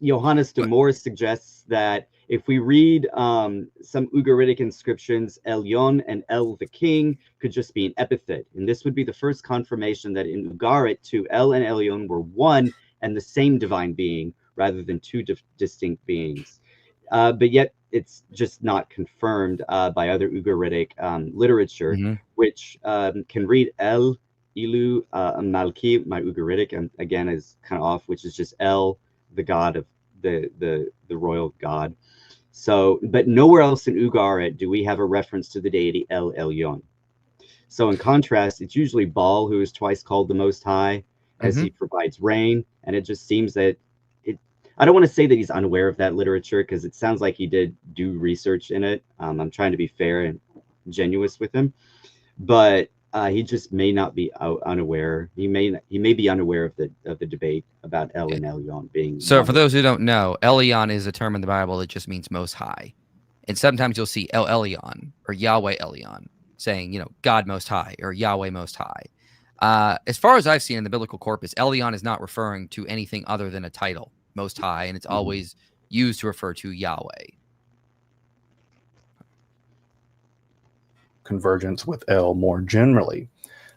Johannes de Moor suggests that if we read some Ugaritic inscriptions, Elyon and El the king could just be an epithet. And this would be the first confirmation that in Ugarit, El and Elyon were one and the same divine being rather than two distinct beings. But yet it's just not confirmed by other Ugaritic literature, which can read El, Ilu, Malki, my Ugaritic, and again is kind of off, which is just El, the god of the royal god. So, but nowhere else in Ugarit do we have a reference to the deity El Elyon. So in contrast, it's usually Baal who is twice called the Most High, as he provides rain, and it just seems that I don't want to say that he's unaware of that literature, because it sounds like he did do research in it. I'm trying to be fair and genuine with him, but he just may not be unaware. He may be unaware of the debate about El and Elyon being. So for those who don't know, Elyon is a term in the Bible that just means Most High, and sometimes you'll see El Elyon or Yahweh Elyon saying, God Most High or Yahweh Most High. As far as I've seen in the biblical corpus, Elyon is not referring to anything other than a title, Most High, and it's always used to refer to Yahweh. Convergence with El more generally.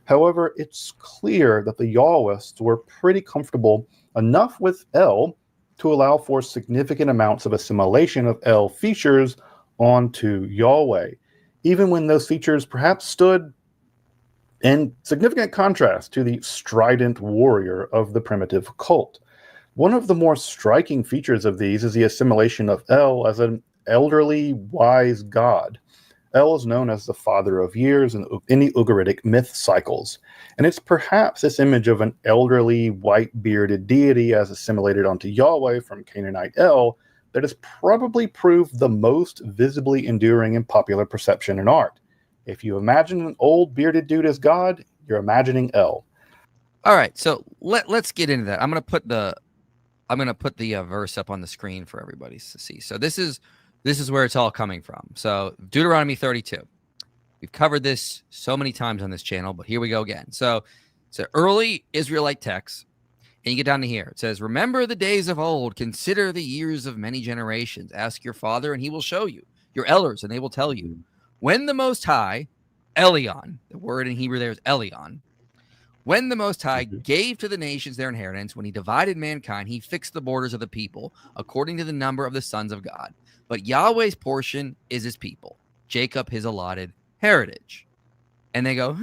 However, it's clear that the Yahwists were pretty comfortable enough with El to allow for significant amounts of assimilation of El features onto Yahweh, even when those features perhaps stood in significant contrast to the strident warrior of the primitive cult. One of the more striking features of these is the assimilation of El as an elderly, wise god. El is known as the father of years in the Ugaritic myth cycles, and it's perhaps this image of an elderly, white-bearded deity as assimilated onto Yahweh from Canaanite El that has probably proved the most visibly enduring in popular perception and art. If you imagine an old bearded dude as God, you're imagining El. All right, so let's get into that. I'm gonna put the verse up on the screen for everybody to see. So this is where it's all coming from. So Deuteronomy 32. We've covered this so many times on this channel, but here we go again. So it's an early Israelite text, and you get down to here. It says, "Remember the days of old, consider the years of many generations. Ask your father, and he will show you. Your elders, and they will tell you. When the Most High, Elyon," the word in Hebrew there is Elyon, "when the Most High gave to the nations their inheritance, when he divided mankind, he fixed the borders of the people according to the number of the sons of God. But Yahweh's portion is his people, Jacob his allotted heritage." And they go,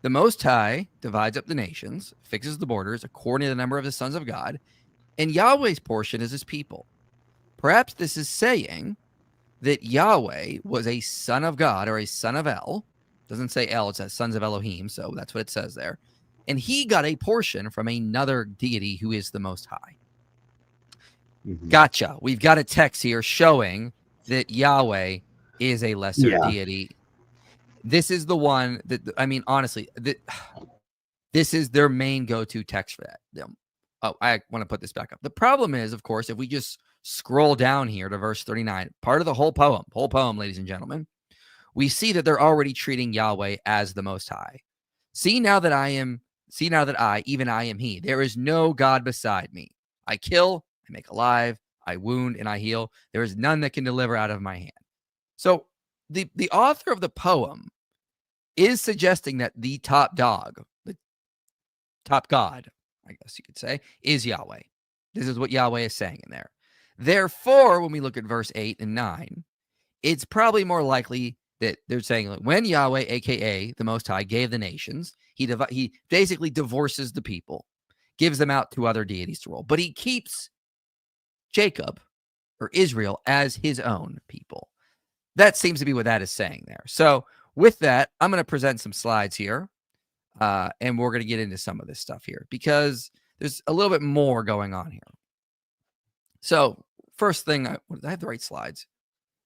the Most High divides up the nations, fixes the borders according to the number of the sons of God, and Yahweh's portion is his people. Perhaps this is saying that Yahweh was a son of God or a son of El. Doesn't say El, it says sons of Elohim, so that's what it says there. And he got a portion from another deity who is the Most High. Gotcha. We've got a text here showing that Yahweh is a lesser deity. This is the one that, I mean, honestly, this is their main go-to text for that. Oh, I want to put this back up. The problem is, of course, if we just scroll down here to verse 39, part of the whole poem, ladies and gentlemen, we see that they're already treating Yahweh as the Most High. See now that I, even I am he. There is no God beside me. I kill, I make alive, I wound, and I heal. There is none that can deliver out of my hand. So the author of the poem is suggesting that the top dog, the top God, I guess you could say, is Yahweh. This is what Yahweh is saying in there. Therefore, when we look at verse 8 and 9, it's probably more likely that they're saying, like, when Yahweh, a.k.a. the Most High, gave the nations, he basically divorces the people, gives them out to other deities to rule. But he keeps Jacob or Israel as his own people. That seems to be what that is saying there. So with that, I'm going to present some slides here, and we're going to get into some of this stuff here because there's a little bit more going on here. So first thing, I have the right slides?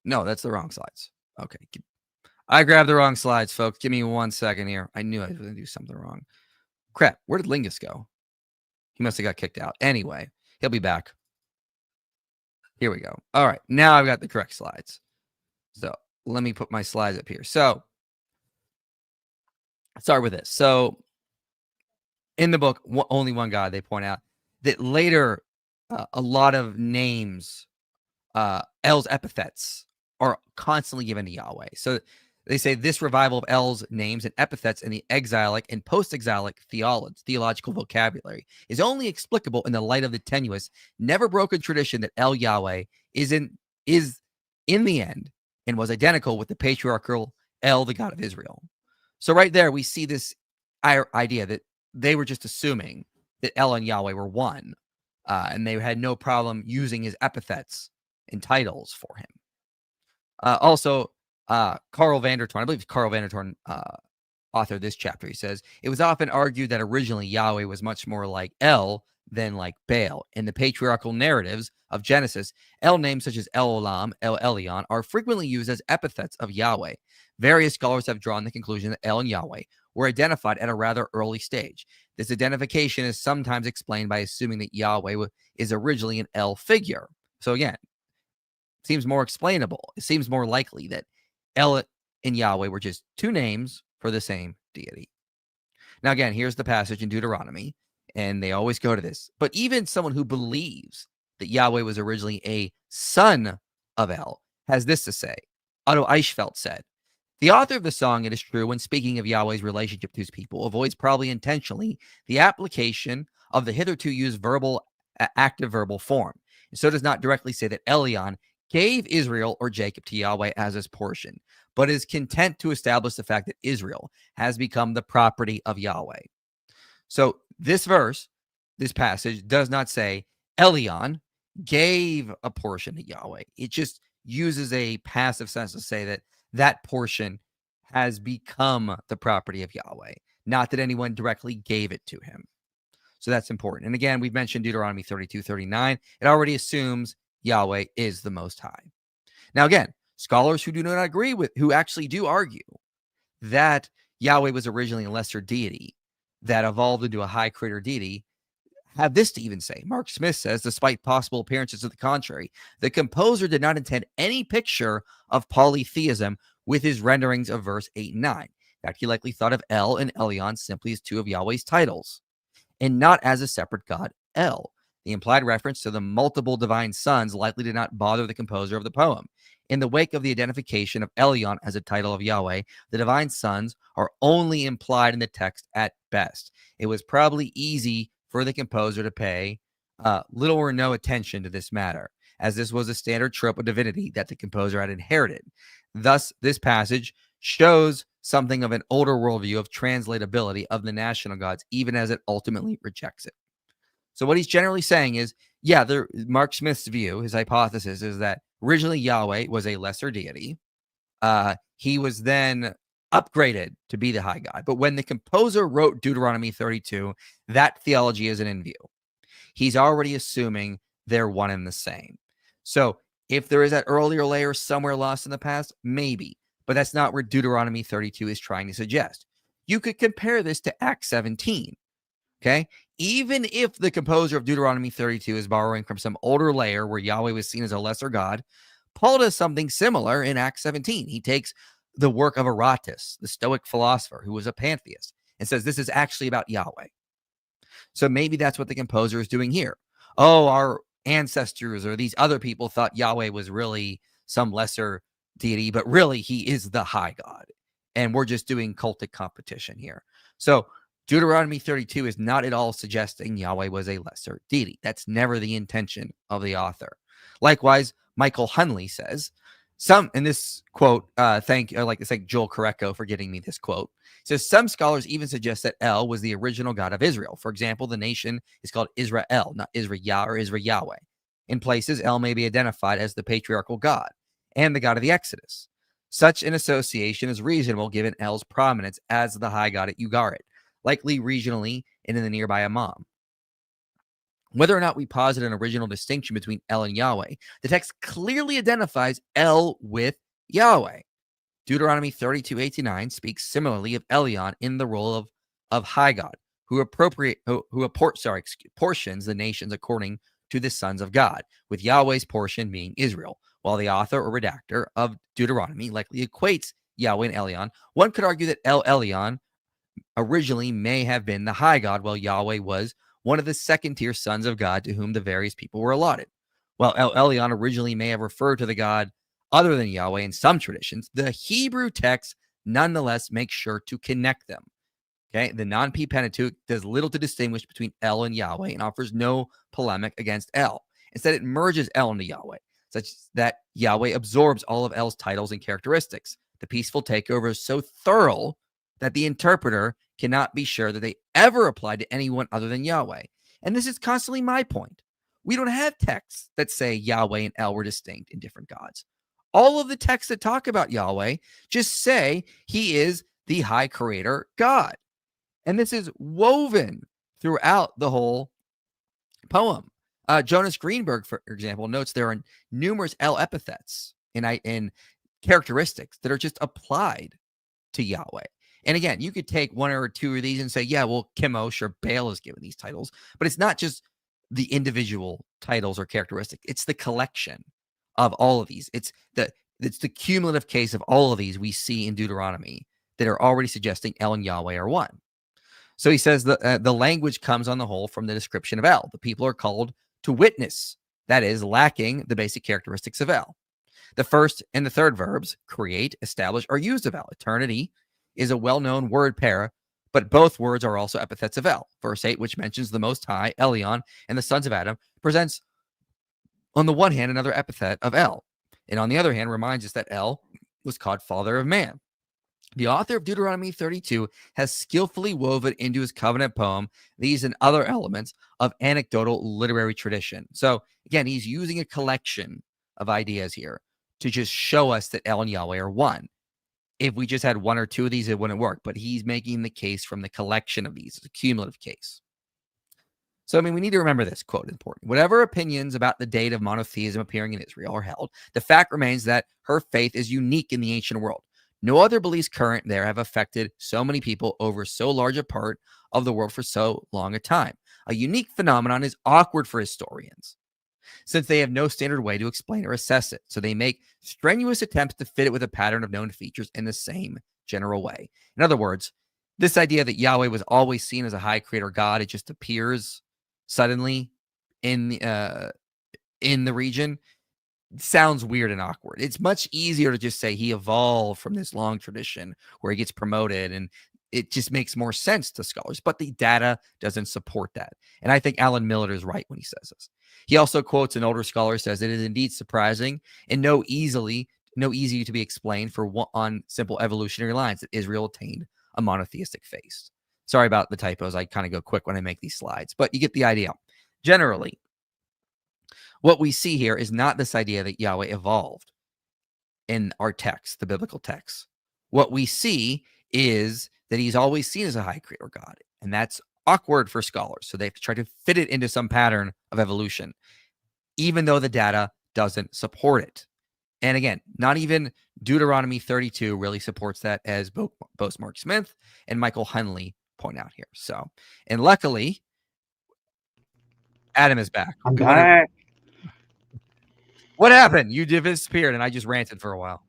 No, that's the wrong slides. Okay. I grabbed the wrong slides, folks. Give me 1 second here. I knew I was going to do something wrong. Crap. Where did Lingus go? He must have got kicked out. Anyway, he'll be back. Here we go. All right. Now I've got the correct slides. So let me put my slides up here. So I'll start with this. So in the book, Only One God, they point out that later a lot of names, El's epithets, are constantly given to Yahweh. So they say this revival of El's names and epithets in the exilic and post-exilic theological vocabulary is only explicable in the light of the tenuous, never broken tradition that El Yahweh is in the end and was identical with the patriarchal El, the God of Israel. So right there, we see this idea that they were just assuming that El and Yahweh were one, and they had no problem using his epithets and titles for him. Also, Carl Vandertoorn, I believe Carl Vandertoorn authored this chapter. He says, it was often argued that originally Yahweh was much more like El than like Baal. In the patriarchal narratives of Genesis, El names such as El Olam, El Elyon are frequently used as epithets of Yahweh. Various scholars have drawn the conclusion that El and Yahweh were identified at a rather early stage. This identification is sometimes explained by assuming that Yahweh is originally an El figure. So again, seems more explainable. It seems more likely that El and Yahweh were just two names for the same deity. Now, again, here's the passage in Deuteronomy, and they always go to this. But even someone who believes that Yahweh was originally a son of El has this to say. Otto Eichfeldt said, the author of the song, it is true, when speaking of Yahweh's relationship to his people, avoids probably intentionally the application of the hitherto used active verbal form. And so does not directly say that Elyon gave Israel or Jacob to Yahweh as his portion, but is content to establish the fact that Israel has become the property of Yahweh. So this verse, this passage, does not say Elyon gave a portion to Yahweh. It just uses a passive sense to say that that portion has become the property of Yahweh, not that anyone directly gave it to him. So that's important. And again, we've mentioned Deuteronomy 32:39. It already assumes Yahweh is the Most High. Now, again, scholars who do not agree with, who actually do argue that Yahweh was originally a lesser deity that evolved into a high creator deity, have this to even say. Mark Smith says, despite possible appearances to the contrary, the composer did not intend any picture of polytheism with his renderings of verse 8 and 9. In fact, he likely thought of El and Elyon simply as two of Yahweh's titles, and not as a separate god, El. The implied reference to the multiple divine sons likely did not bother the composer of the poem. In the wake of the identification of Elyon as a title of Yahweh, the divine sons are only implied in the text at best. It was probably easy for the composer to pay little or no attention to this matter, as this was a standard trope of divinity that the composer had inherited. Thus, this passage shows something of an older worldview of translatability of the national gods, even as it ultimately rejects it. So what he's generally saying is, yeah, Mark Smith's view, his hypothesis, is that originally Yahweh was a lesser deity. He was then upgraded to be the high God. But when the composer wrote Deuteronomy 32, that theology isn't in view. He's already assuming they're one and the same. So if there is that earlier layer somewhere lost in the past, maybe. But that's not where Deuteronomy 32 is trying to suggest. You could compare this to Acts 17. Okay? Even if the composer of Deuteronomy 32 is borrowing from some older layer where Yahweh was seen as a lesser God, Paul does something similar in Acts 17. He takes the work of Aratus, the Stoic philosopher who was a pantheist, and says this is actually about Yahweh. So maybe that's what the composer is doing here. Oh, our ancestors or these other people thought Yahweh was really some lesser deity, but really he is the high God. and we're just doing cultic competition here. So Deuteronomy 32 is not at all suggesting Yahweh was a lesser deity. That's never the intention of the author. Likewise, Michael Hunley says, in this quote, thank Joel Correcco for getting me this quote. It says, some scholars even suggest that El was the original God of Israel. For example, the nation is called Israel, not Israel or Israel Yahweh. In places, El may be identified as the patriarchal God and the God of the Exodus. Such an association is reasonable given El's prominence as the high God at Ugarit, likely regionally and in the nearby Ammon. Whether or not we posit an original distinction between El and Yahweh, the text clearly identifies El with Yahweh. Deuteronomy 32:89 speaks similarly of Elion in the role of high God, who portions the nations according to the sons of God, with Yahweh's portion being Israel. While the author or redactor of Deuteronomy likely equates Yahweh and Elion, one could argue that El Elyon originally may have been the high God, while Yahweh was one of the second-tier sons of God to whom the various people were allotted. While El Elyon originally may have referred to the God other than Yahweh in some traditions, the Hebrew text nonetheless makes sure to connect them. Okay, the non-P Pentateuch does little to distinguish between El and Yahweh and offers no polemic against El. Instead, it merges El into Yahweh, such that Yahweh absorbs all of El's titles and characteristics. The peaceful takeover is so thorough that the interpreter cannot be sure that they ever apply to anyone other than Yahweh. And this is constantly my point. We don't have texts that say Yahweh and El were distinct in different gods. All of the texts that talk about Yahweh just say he is the high creator God. And this is woven throughout the whole poem. Jonas Greenberg, for example, notes there are numerous El epithets in characteristics that are just applied to Yahweh. And again, you could take one or two of these and say, yeah, well, Chemosh or Baal is given these titles, but it's not just the individual titles or characteristics. It's the collection of all of these. It's the cumulative case of all of these we see in Deuteronomy that are already suggesting El and Yahweh are one. So he says the language comes on the whole from the description of El. The people are called to witness, that is, lacking the basic characteristics of El. The first and the third verbs, create, establish, are used of El. Eternity is a well-known word pair, but both words are also epithets of El. Verse 8, which mentions the Most High, Elion, and the sons of Adam, presents, on the one hand, another epithet of El, and on the other hand, reminds us that El was called Father of Man. The author of Deuteronomy 32 has skillfully woven into his covenant poem these and other elements of anecdotal literary tradition. So again, he's using a collection of ideas here to just show us that El and Yahweh are one. If we just had one or two of these, it wouldn't work. But he's making the case from the collection of these. It's a cumulative case. So, we need to remember this quote, important. Whatever opinions about the date of monotheism appearing in Israel are held, the fact remains that her faith is unique in the ancient world. No other beliefs current there have affected so many people over so large a part of the world for so long a time. A unique phenomenon is awkward for historians, since they have no standard way to explain or assess it. So they make strenuous attempts to fit it with a pattern of known features in the same general way. In other words, this idea that Yahweh was always seen as a high creator God, it just appears suddenly in the region, sounds weird and awkward. It's much easier to just say he evolved from this long tradition where he gets promoted, and it just makes more sense to scholars, but the data doesn't support that. And I think Alan Miller is right when he says this. He also quotes an older scholar, says it is indeed surprising and no easy to be explained on simple evolutionary lines that Israel attained a monotheistic faith. Sorry about the typos. I kind of go quick when I make these slides, but you get the idea. Generally, what we see here is not this idea that Yahweh evolved in our text, the biblical text. What we see is that he's always seen as a high creator God, and that's awkward for scholars. So they have to try to fit it into some pattern of evolution, even though the data doesn't support it. And again, not even Deuteronomy 32 really supports that, as both Mark Smith and Michael Hunley point out here. So, and luckily, Adam is back. I'm back. What happened? You disappeared, and I just ranted for a while.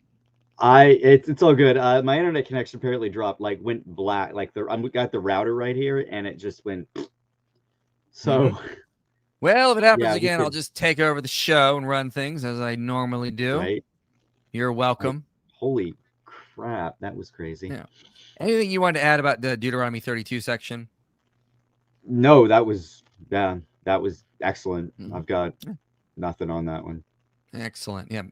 It's all good. My internet connection apparently dropped, went black. I've got the router right here, and it just went. So, well, if it happens again, I'll just take over the show and run things as I normally do. Right. You're welcome. Holy crap, that was crazy. Yeah. Anything you wanted to add about the Deuteronomy 32 section? No, that was excellent. Mhm. I've got nothing on that one. Excellent. Yeah.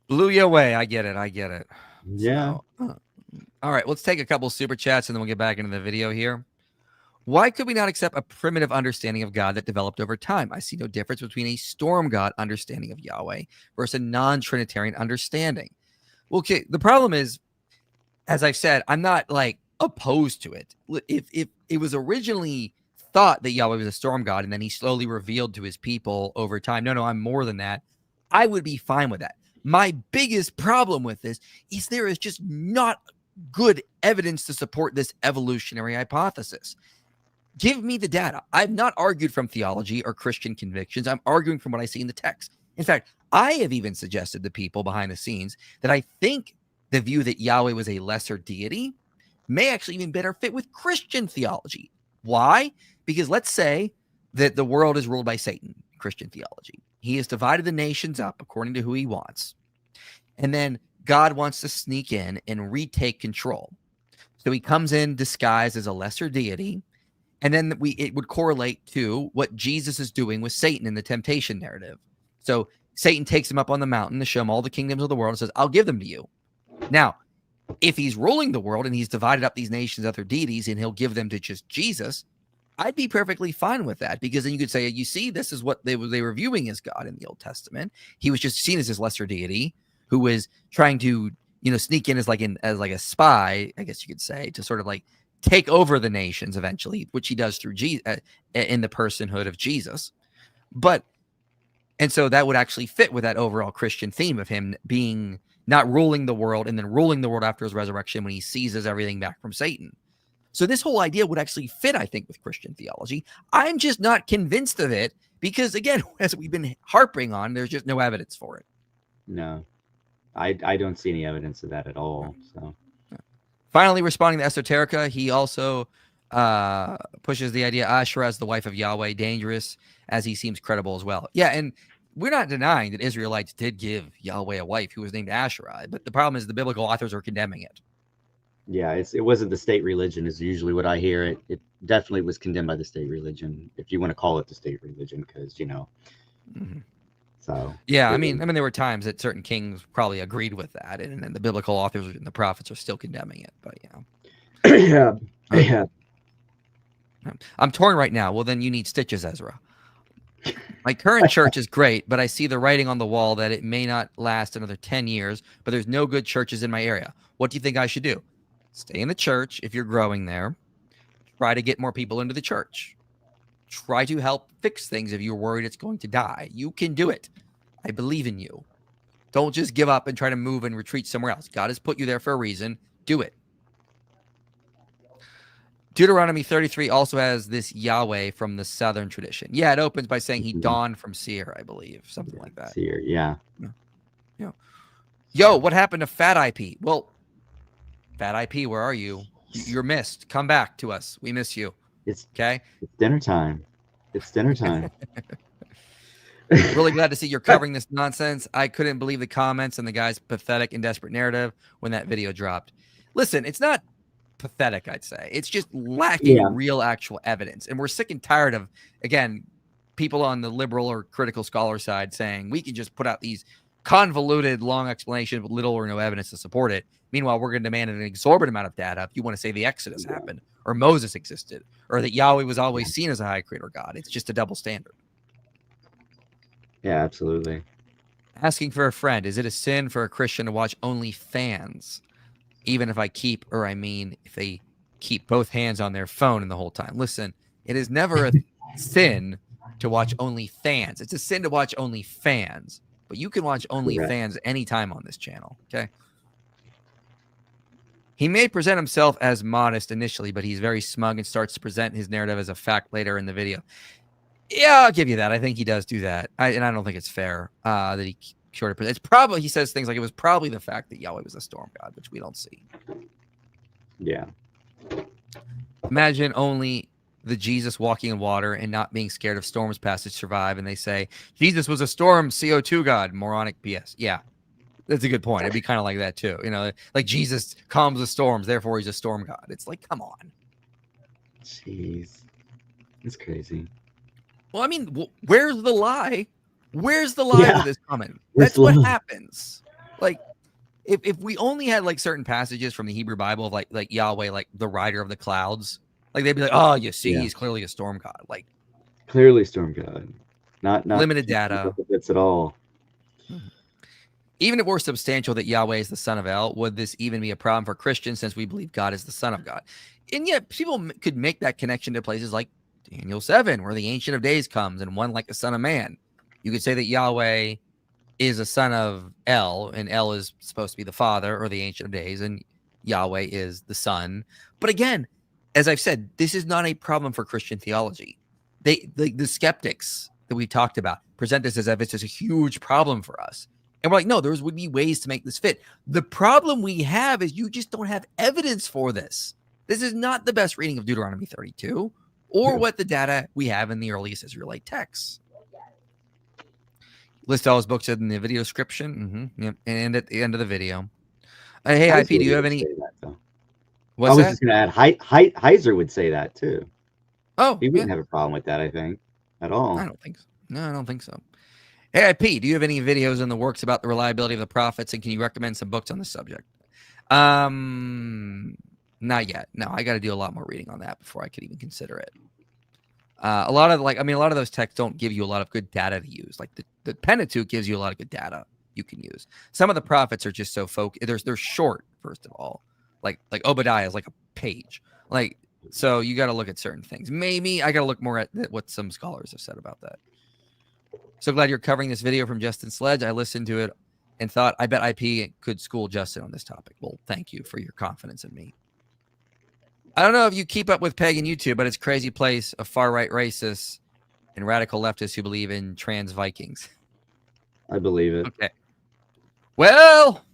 Blew you away. I get it. Yeah. So, all right, let's take a couple super chats and then we'll get back into the video here. Why could we not accept a primitive understanding of God that developed over time? I see no difference between a storm god understanding of Yahweh versus a non-Trinitarian understanding. Okay, the problem is, as I've said, I'm not like opposed to it. If it was originally thought that Yahweh was a storm god and then he slowly revealed to his people over time, no, I'm more than that, I would be fine with that. My biggest problem with this is there is just not good evidence to support this evolutionary hypothesis. Give me the data. I've not argued from theology or Christian convictions. I'm arguing from what I see in the text. In fact, I have even suggested to people behind the scenes that I think the view that Yahweh was a lesser deity may actually even better fit with Christian theology. Why? Because let's say that the world is ruled by Satan, Christian theology. He has divided the nations up according to who he wants. And then God wants to sneak in and retake control. So he comes in disguised as a lesser deity. And then it would correlate to what Jesus is doing with Satan in the temptation narrative. So Satan takes him up on the mountain to show him all the kingdoms of the world and says, I'll give them to you. Now, if he's ruling the world and he's divided up these nations, other deities, and he'll give them to just Jesus, I'd be perfectly fine with that, because then you could say, you see, this is what they were viewing as God in the Old Testament. He was just seen as this lesser deity who was trying to, sneak in as a spy, I guess you could say, to sort of like take over the nations eventually, which he does through in the personhood of Jesus. And so that would actually fit with that overall Christian theme of him being not ruling the world and then ruling the world after his resurrection when he seizes everything back from Satan. So this whole idea would actually fit, I think, with Christian theology. I'm just not convinced of it because, again, as we've been harping on, there's just no evidence for it. No, I don't see any evidence of that at all. So. Finally, responding to Esoterica, he also pushes the idea Asherah as the wife of Yahweh, dangerous, as he seems credible as well. Yeah, and we're not denying that Israelites did give Yahweh a wife who was named Asherah, but the problem is the biblical authors are condemning it. Yeah, it wasn't the state religion is usually what I hear. It definitely was condemned by the state religion, if you want to call it the state religion, because, Mm-hmm. So yeah, I mean, there were times that certain kings probably agreed with that, and then the biblical authors and the prophets are still condemning it. But yeah. I'm torn right now. Well, then you need stitches, Ezra. My current church is great, but I see the writing on the wall that it may not last another 10 years. But there's no good churches in my area. What do you think I should do? Stay in the church if you're growing there. Try to get more people into the church. Try to help fix things if you're worried it's going to die. You can do it. I believe in you. Don't just give up and try to move and retreat somewhere else. God has put you there for a reason. Do it. Deuteronomy 33 also has this Yahweh from the southern tradition. Yeah, it opens by saying he dawned from Seir, I believe. Something like that. Seir, yeah. Yo, what happened to Fat IP? Well, Fat IP, where are you? You're missed. Come back to us. We miss you. It's okay. It's dinner time. Really glad to see you're covering this nonsense. I couldn't believe the comments and the guy's pathetic and desperate narrative when that video dropped. Listen, it's not pathetic, I'd say. It's just lacking real actual evidence. And we're sick and tired of, again, people on the liberal or critical scholar side saying we can just put out these convoluted, long explanations with little or no evidence to support it. Meanwhile, we're going to demand an exorbitant amount of data if you want to say the Exodus happened or Moses existed or that Yahweh was always seen as a high creator God. It's just a double standard. Yeah, absolutely. Asking for a friend. Is it a sin for a Christian to watch OnlyFans? Even if if they keep both hands on their phone in the whole time. Listen, it is never a sin to watch OnlyFans. It's a sin to watch OnlyFans. But you can watch OnlyFans anytime on this channel, okay? He may present himself as modest initially, but he's very smug and starts to present his narrative as a fact later in the video. Yeah, I'll give you that. I think he does do that. And I don't think it's fair that he sort of... It's probably, he says things like it was probably the fact that Yahweh was a storm god, which we don't see. Yeah. Imagine only the Jesus walking in water and not being scared of storms passage survive, and they say, Jesus was a storm CO2 god. Moronic BS. Yeah. That's a good point. It'd be kind of like that too. Like Jesus calms the storms, therefore he's a storm god. It's like, come on. Jeez, it's crazy. Well, I mean, where's the lie? Where's the lie to this comment? That's what happens. Like, if we only had like certain passages from the Hebrew Bible of like Yahweh, like the rider of the clouds, like they'd be like, oh, you see, he's clearly a storm god. Like, clearly storm god. Not limited data. It's at all. Even if we're substantial that Yahweh is the son of El, would this even be a problem for Christians since we believe God is the son of God? And yet people could make that connection to places like Daniel 7, where the Ancient of Days comes and one like the son of man. You could say that Yahweh is a son of El, and El is supposed to be the father or the Ancient of Days, and Yahweh is the son. But again, as I've said, this is not a problem for Christian theology. The skeptics that we talked about present this as if it's just a huge problem for us. And we're like, no, there would be ways to make this fit. The problem we have is you just don't have evidence for this. This is not the best reading of Deuteronomy 32 or what the data we have in the earliest Israelite texts. List all his books in the video description. Yep. And at the end of the video. Hey, IP, do you have any? What's that? I was just going to add, Heiser would say that too. Oh, he wouldn't have a problem with that, I think, at all. I don't think so. No, I don't think so. Hey, IP, do you have any videos in the works about the reliability of the prophets, and can you recommend some books on this subject? Not yet. No, I got to do a lot more reading on that before I could even consider it. A lot of those texts don't give you a lot of good data to use. Like the Pentateuch gives you a lot of good data you can use. Some of the prophets are just so they're short, first of all. Like Obadiah is like a page. Like, so you got to look at certain things. Maybe I got to look more at what some scholars have said about that. So glad you're covering this video from Justin Sledge. I listened to it and thought, I bet IP could school Justin on this topic. Well, thank you for your confidence in me. I don't know if you keep up with pagan YouTube, but it's a crazy place of far-right racists and radical leftists who believe in trans Vikings. I believe it. Okay. Well,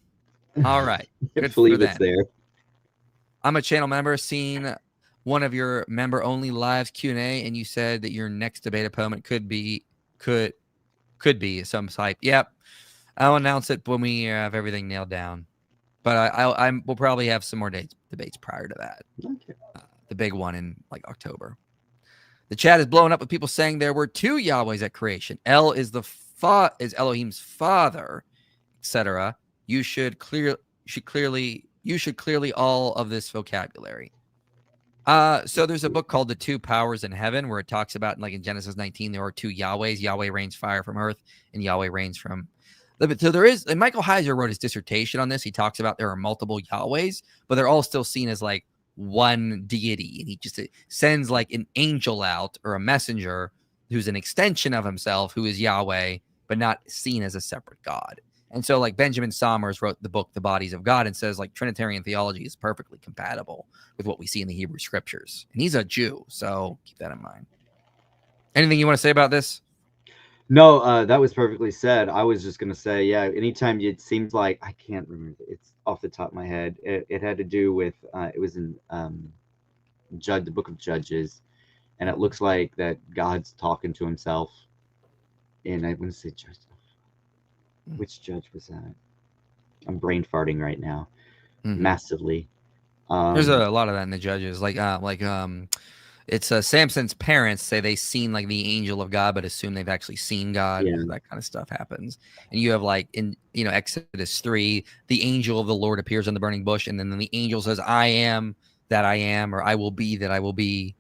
all right. Good believe it's there. I'm a channel member, seen one of your member-only lives Q&A, and you said that your next debate opponent could be some type. Yep. I'll announce it when we have everything nailed down. But we'll probably have some more debates prior to that. Okay. The big one in like October. The chat is blowing up with people saying there were two Yahwehs at creation. El is is Elohim's father, etc. You should clearly all of this vocabulary. So there's a book called The Two Powers in Heaven, where it talks about, like in Genesis 19, there are two Yahwehs. Yahweh rains fire from earth, and Yahweh rains from. So there is, and Michael Heiser wrote his dissertation on this. He talks about there are multiple Yahwehs, but they're all still seen as like one deity. And he just sends like an angel out or a messenger who's an extension of himself, who is Yahweh, but not seen as a separate God. And so like Benjamin Sommers wrote the book, The Bodies of God, and says like Trinitarian theology is perfectly compatible with what we see in the Hebrew scriptures. And he's a Jew, so keep that in mind. Anything you want to say about this? No, that was perfectly said. I was just going to say, yeah, anytime it seems like, I can't remember, it's off the top of my head. It had to do with, it was in the book of Judges, and it looks like that God's talking to himself. And I want to say Judge. Which judge was that? I'm brain farting right now, massively. There's a lot of that in the Judges, it's Samson's parents say they seen like the angel of God, but assume they've actually seen God. Yeah. That kind of stuff happens. And you have like in Exodus 3, the angel of the Lord appears in the burning bush, and then the angel says, "I am that I am," or "I will be that I will be,"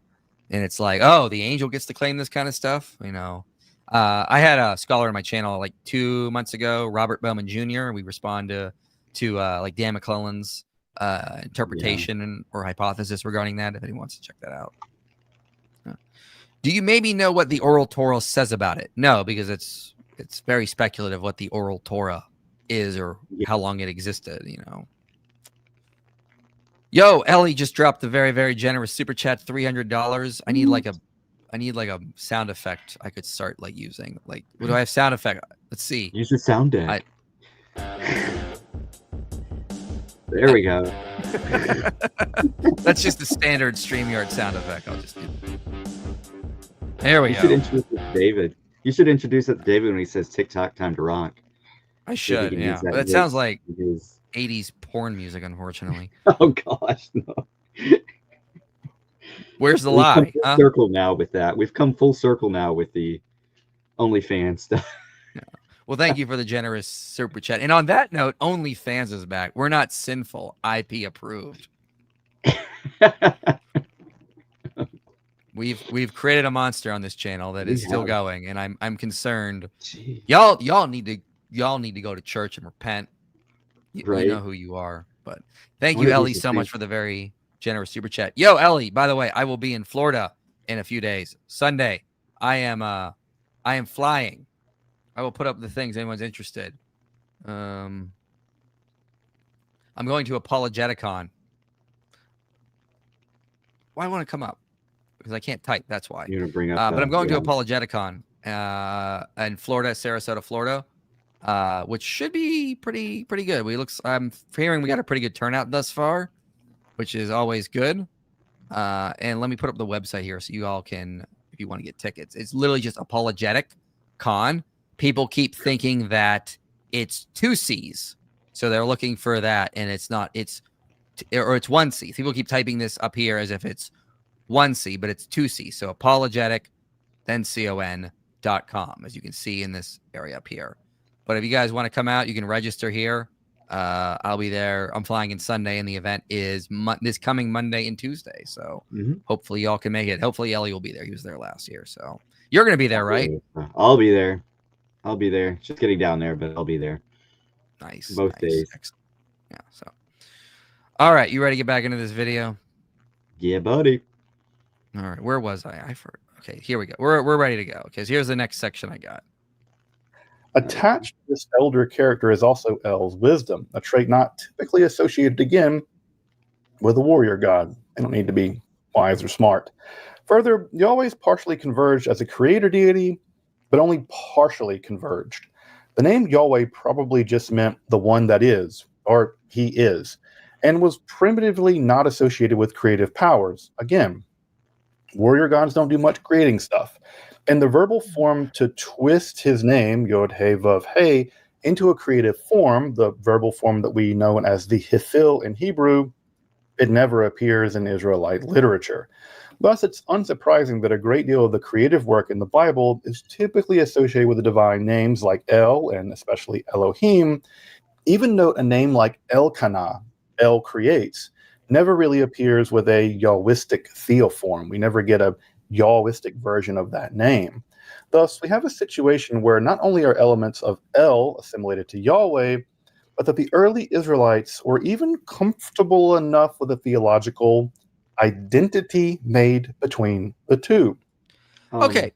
and it's like, oh, the angel gets to claim this kind of stuff, I had a scholar on my channel like 2 months ago, Robert Bowman Jr. We respond to like Dan McClellan's interpretation or hypothesis regarding that, if anyone wants to check that out. Do you maybe know what the oral Torah says about it? No, because it's very speculative what the oral Torah is or how long it existed, Yo, Ellie just dropped the very, very generous super chat, $300. I need like a sound effect I could start like using. Like, what do I have sound effect? Let's see. Use the sound deck. There we go. That's just the standard StreamYard sound effect. I'll just do that. There we go. Should introduce it to David. You should introduce it to David when he says TikTok time to rock. I See if he should, can yeah. use that But it sounds voice like in his- 80s porn music, unfortunately. Oh gosh, no. Where's the We've come lie? full Huh? circle now with that. We've come full circle now with the OnlyFans stuff. Well, thank you for the generous super chat. And on that note, OnlyFans is back. We're not sinful. IP approved. We've created a monster on this channel that is still going, and I'm concerned. Jeez. Y'all need to go to church and repent. You Right. know who you are. But thank I you, wanna do Ellie, some so much things. for the very generous super chat. Yo, Ellie, by the way, I will be in Florida in a few days. Sunday, I am flying. I will put up the things anyone's interested. I'm going to Apologeticon. Why want to come up? Because I can't type. That's why. You're gonna bring up, but I'm going to Apologeticon in Florida, Sarasota, Florida, which should be pretty good. I'm hearing we got a pretty good turnout thus far, which is always good. And let me put up the website here so you all can, if you want to get tickets. It's literally just Apologetic Con. People keep thinking that it's 2 C's, so they're looking for that, and it's not. It's 1 C. People keep typing this up here as if it's 1 C, but it's 2 C. So apologetic, then con.com, as you can see in this area up here. But if you guys want to come out, you can register here. I'll be there. I'm flying in Sunday, and the event is this coming Monday and Tuesday. So hopefully y'all can make it. Hopefully Ellie will be there. He was there last year. So you're going to be there, right? I'll be there. I'll be there. Just getting down there, but I'll be there. Nice. Both days. Excellent. Yeah. So, all right. You ready to get back into this video? Yeah, buddy. All right. Where was I? Okay. Here we go. We're ready to go. Okay. So here's the next section I got. Attached to this elder character is also El's wisdom, a trait not typically associated again with a warrior god. They don't need to be wise or smart. Further, Yahweh's partially converged as a creator deity, but only partially converged. The name Yahweh probably just meant the one that is, or he is, and was primitively not associated with creative powers. Again, warrior gods don't do much creating stuff. And the verbal form to twist his name, Yod He Vav He, into a creative form, the verbal form that we know as the Hifil in Hebrew, it never appears in Israelite literature. Thus, it's unsurprising that a great deal of the creative work in the Bible is typically associated with the divine names like El and especially Elohim. Even note a name like Elkanah, El creates, never really appears with a Yahwistic theoform. We never get a Yahwistic version of that name. Thus, we have a situation where not only are elements of El assimilated to Yahweh, but that the early Israelites were even comfortable enough with a theological identity made between the two. Okay.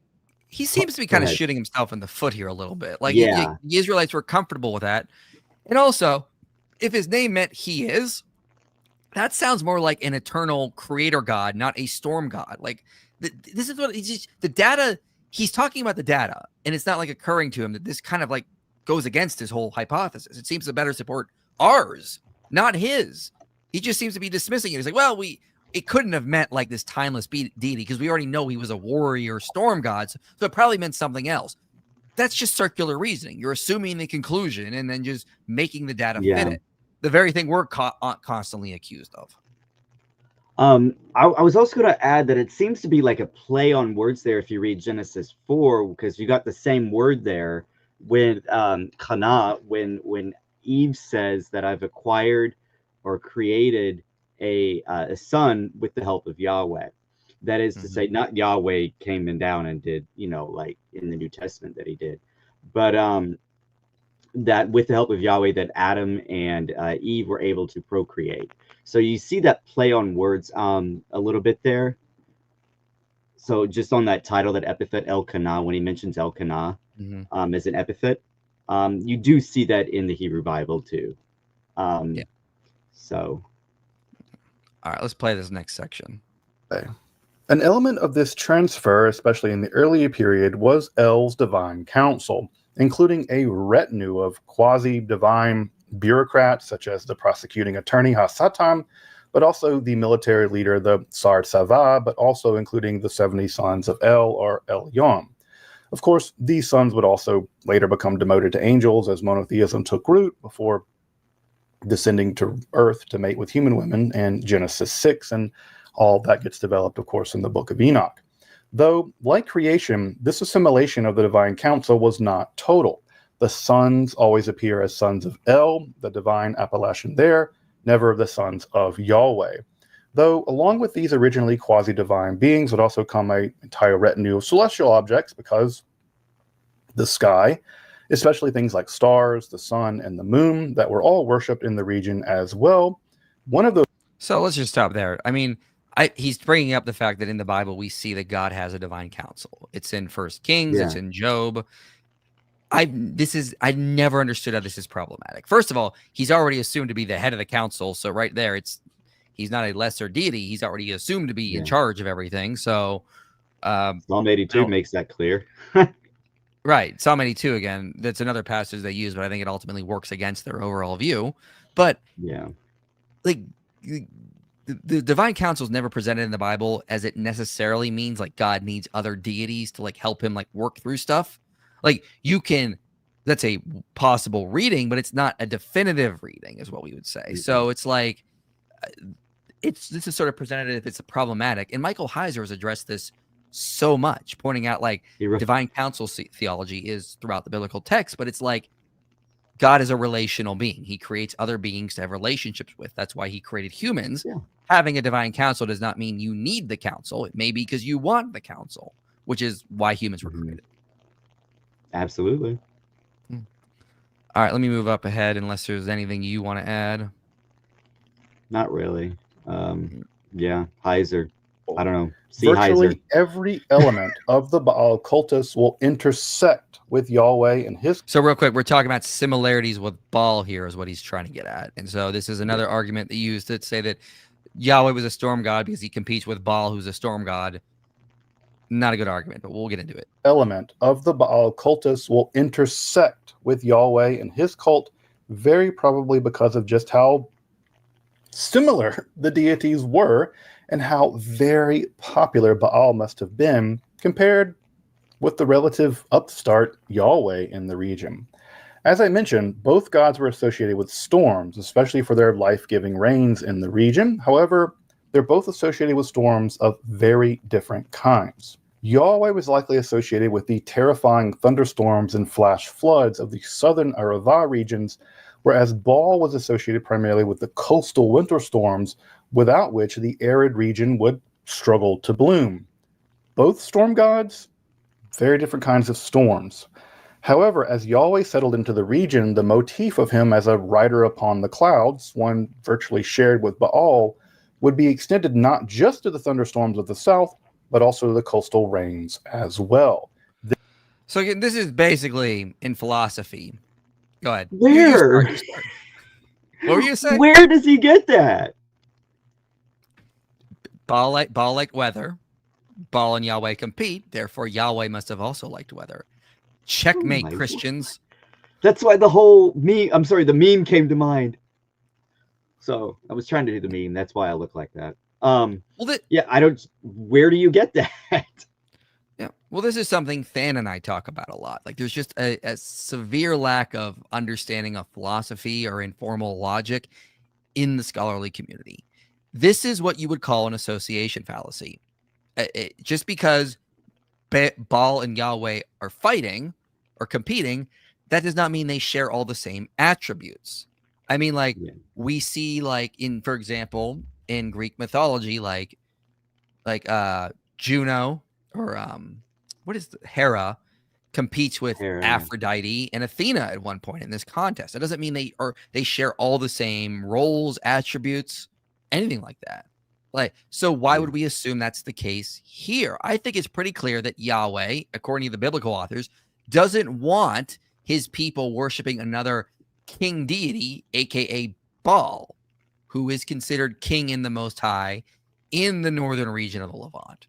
He seems to be kind of shooting himself in the foot here a little bit. Like, yeah. The Israelites were comfortable with that. And also, if his name meant he is, that sounds more like an eternal creator god, not a storm god. Like, this is what the data, he's talking about the data, and it's not like occurring to him that this kind of like goes against his whole hypothesis. It seems to better support ours, not his. He just seems to be dismissing it. He's like, well, it couldn't have meant like this timeless deity because we already know he was a warrior storm god, so it probably meant something else. That's just circular reasoning. You're assuming the conclusion and then just making the data fit it. The very thing we're constantly accused of. I was also going to add that it seems to be like a play on words there if you read Genesis 4, because you got the same word there with Kana, when Eve says that I've acquired or created a son with the help of Yahweh. That is to say, not Yahweh came down and did, like in the New Testament that he did, but that with the help of Yahweh that Adam and Eve were able to procreate. So you see that play on words a little bit there. So just on that title, that epithet Elkanah, when he mentions Elkanah as an epithet, you do see that in the Hebrew Bible too. So. All right, let's play this next section. Okay. An element of this transfer, especially in the earlier period, was El's divine council, including a retinue of quasi-divine bureaucrats, such as the prosecuting attorney Hasatan, but also the military leader, the Sar Tzava, but also including the 70 sons of El or Elyon. Of course, these sons would also later become demoted to angels as monotheism took root before descending to earth to mate with human women in Genesis 6, and all that gets developed, of course, in the book of Enoch. Though, like creation, this assimilation of the divine council was not total. The sons always appear as sons of El, the divine appellation there, never the sons of Yahweh. Though, along with these originally quasi-divine beings would also come an entire retinue of celestial objects, because the sky, especially things like stars, the sun, and the moon, that were all worshipped in the region as well. One of those. So let's just stop there. I mean, he's bringing up the fact that in the Bible we see that God has a divine council. It's in First Kings. Yeah. It's in Job. I never understood how this is problematic. First of all, he's already assumed to be the head of the council, so right there, he's not a lesser deity. He's already assumed to be in charge of everything. So, Psalm 82 makes that clear. Right, Psalm 82 again. That's another passage they use, but I think it ultimately works against their overall view. But yeah, like the divine council is never presented in the Bible as it necessarily means like God needs other deities to like help him like work through stuff. Like that's a possible reading, but it's not a definitive reading, is what we would say. So it's like this is sort of presented if it's problematic. And Michael Heiser has addressed this so much, pointing out like divine council theology is throughout the biblical text, but it's like God is a relational being. He creates other beings to have relationships with. That's why he created humans. Yeah. Having a divine council does not mean you need the council. It may be because you want the council, which is why humans were created. Absolutely. All right, let me move up ahead unless there's anything you want to add. Not really. Yeah, Heiser. I don't know. Virtually every element of the Baal cultus will intersect with Yahweh and his. So real quick, we're talking about similarities with Baal here is what he's trying to get at. And so this is another argument they used to say that Yahweh was a storm god because he competes with Baal, who's a storm god. Not a good argument, but we'll get into it. Element of the Baal cultus will intersect with Yahweh and his cult, very probably because of just how similar the deities were and how very popular Baal must have been compared with the relative upstart Yahweh in the region. As I mentioned, both gods were associated with storms, especially for their life-giving rains in the region. However, they're both associated with storms of very different kinds. Yahweh was likely associated with the terrifying thunderstorms and flash floods of the southern Arava regions, whereas Baal was associated primarily with the coastal winter storms, without which the arid region would struggle to bloom. Both storm gods, very different kinds of storms. However, as Yahweh settled into the region, the motif of him as a rider upon the clouds, one virtually shared with Baal, would be extended not just to the thunderstorms of the south, but also to the coastal rains as well. So again, this is basically in philosophy. Go ahead. Where? You start. What were you saying? Where does he get that? Baal like weather. Baal and Yahweh compete. Therefore, Yahweh must have also liked weather. Checkmate, Christians. That's why the meme came to mind. So I was trying to do the meme. That's why I look like that. Where do you get that? Yeah. Well, this is something Than and I talk about a lot. Like there's just a severe lack of understanding of philosophy or informal logic in the scholarly community. This is what you would call an association fallacy. Just because Baal and Yahweh are fighting or competing, that does not mean they share all the same attributes. I mean, like we see, like for example, in Greek mythology, like Juno or Hera competes with Aphrodite and Athena at one point in this contest. That doesn't mean they share all the same roles, attributes, anything like that. So why would we assume that's the case here? I think it's pretty clear that Yahweh, according to the biblical authors, doesn't want his people worshiping another king deity, aka Baal, who is considered king in the Most High in the northern region of the Levant.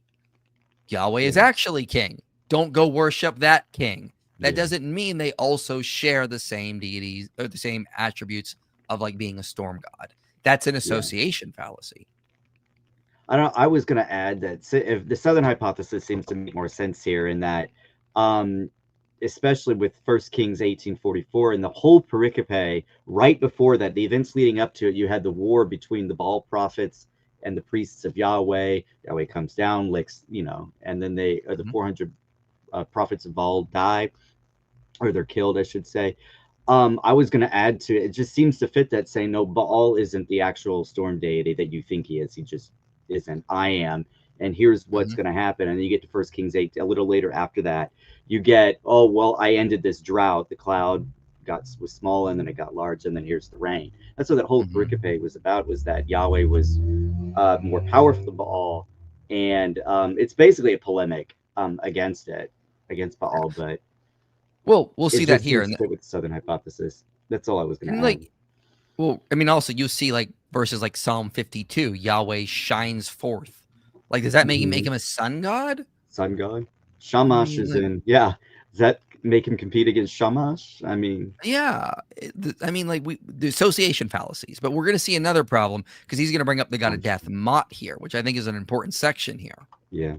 Yahweh is actually king. Don't go worship that king. That doesn't mean they also share the same deities or the same attributes of like being a storm god. That's an association fallacy. I was going to add that if the Southern hypothesis seems to make more sense here in that especially with 1 Kings 18:44 and the whole pericope. Right before that, the events leading up to it, you had the war between the Baal prophets and the priests of Yahweh. Yahweh comes down, licks, and then the 400 prophets of Baal die, or they're killed, I should say. I was going to add to it, it just seems to fit that, saying, no, Baal isn't the actual storm deity that you think he is. He just isn't. I am. And here's what's going to happen. And then you get to 1 Kings 8, a little later after that, you get, oh, well, I ended this drought. The cloud was small, and then it got large, and then here's the rain. That's what that whole pericope was about, was that Yahweh was more powerful than Baal. And it's basically a polemic against Baal, but well, we'll see that here with the Southern hypothesis. That's all I was going to add. Well, I mean, also you see like verses like Psalm 52, Yahweh shines forth. Like, does that make him a sun god? Sun god? Shamash is in, yeah. Does that make him compete against Shamash? I mean, yeah. I mean, like the association fallacies, but we're going to see another problem because he's going to bring up the god of death, Mot, here, which I think is an important section here. Yeah.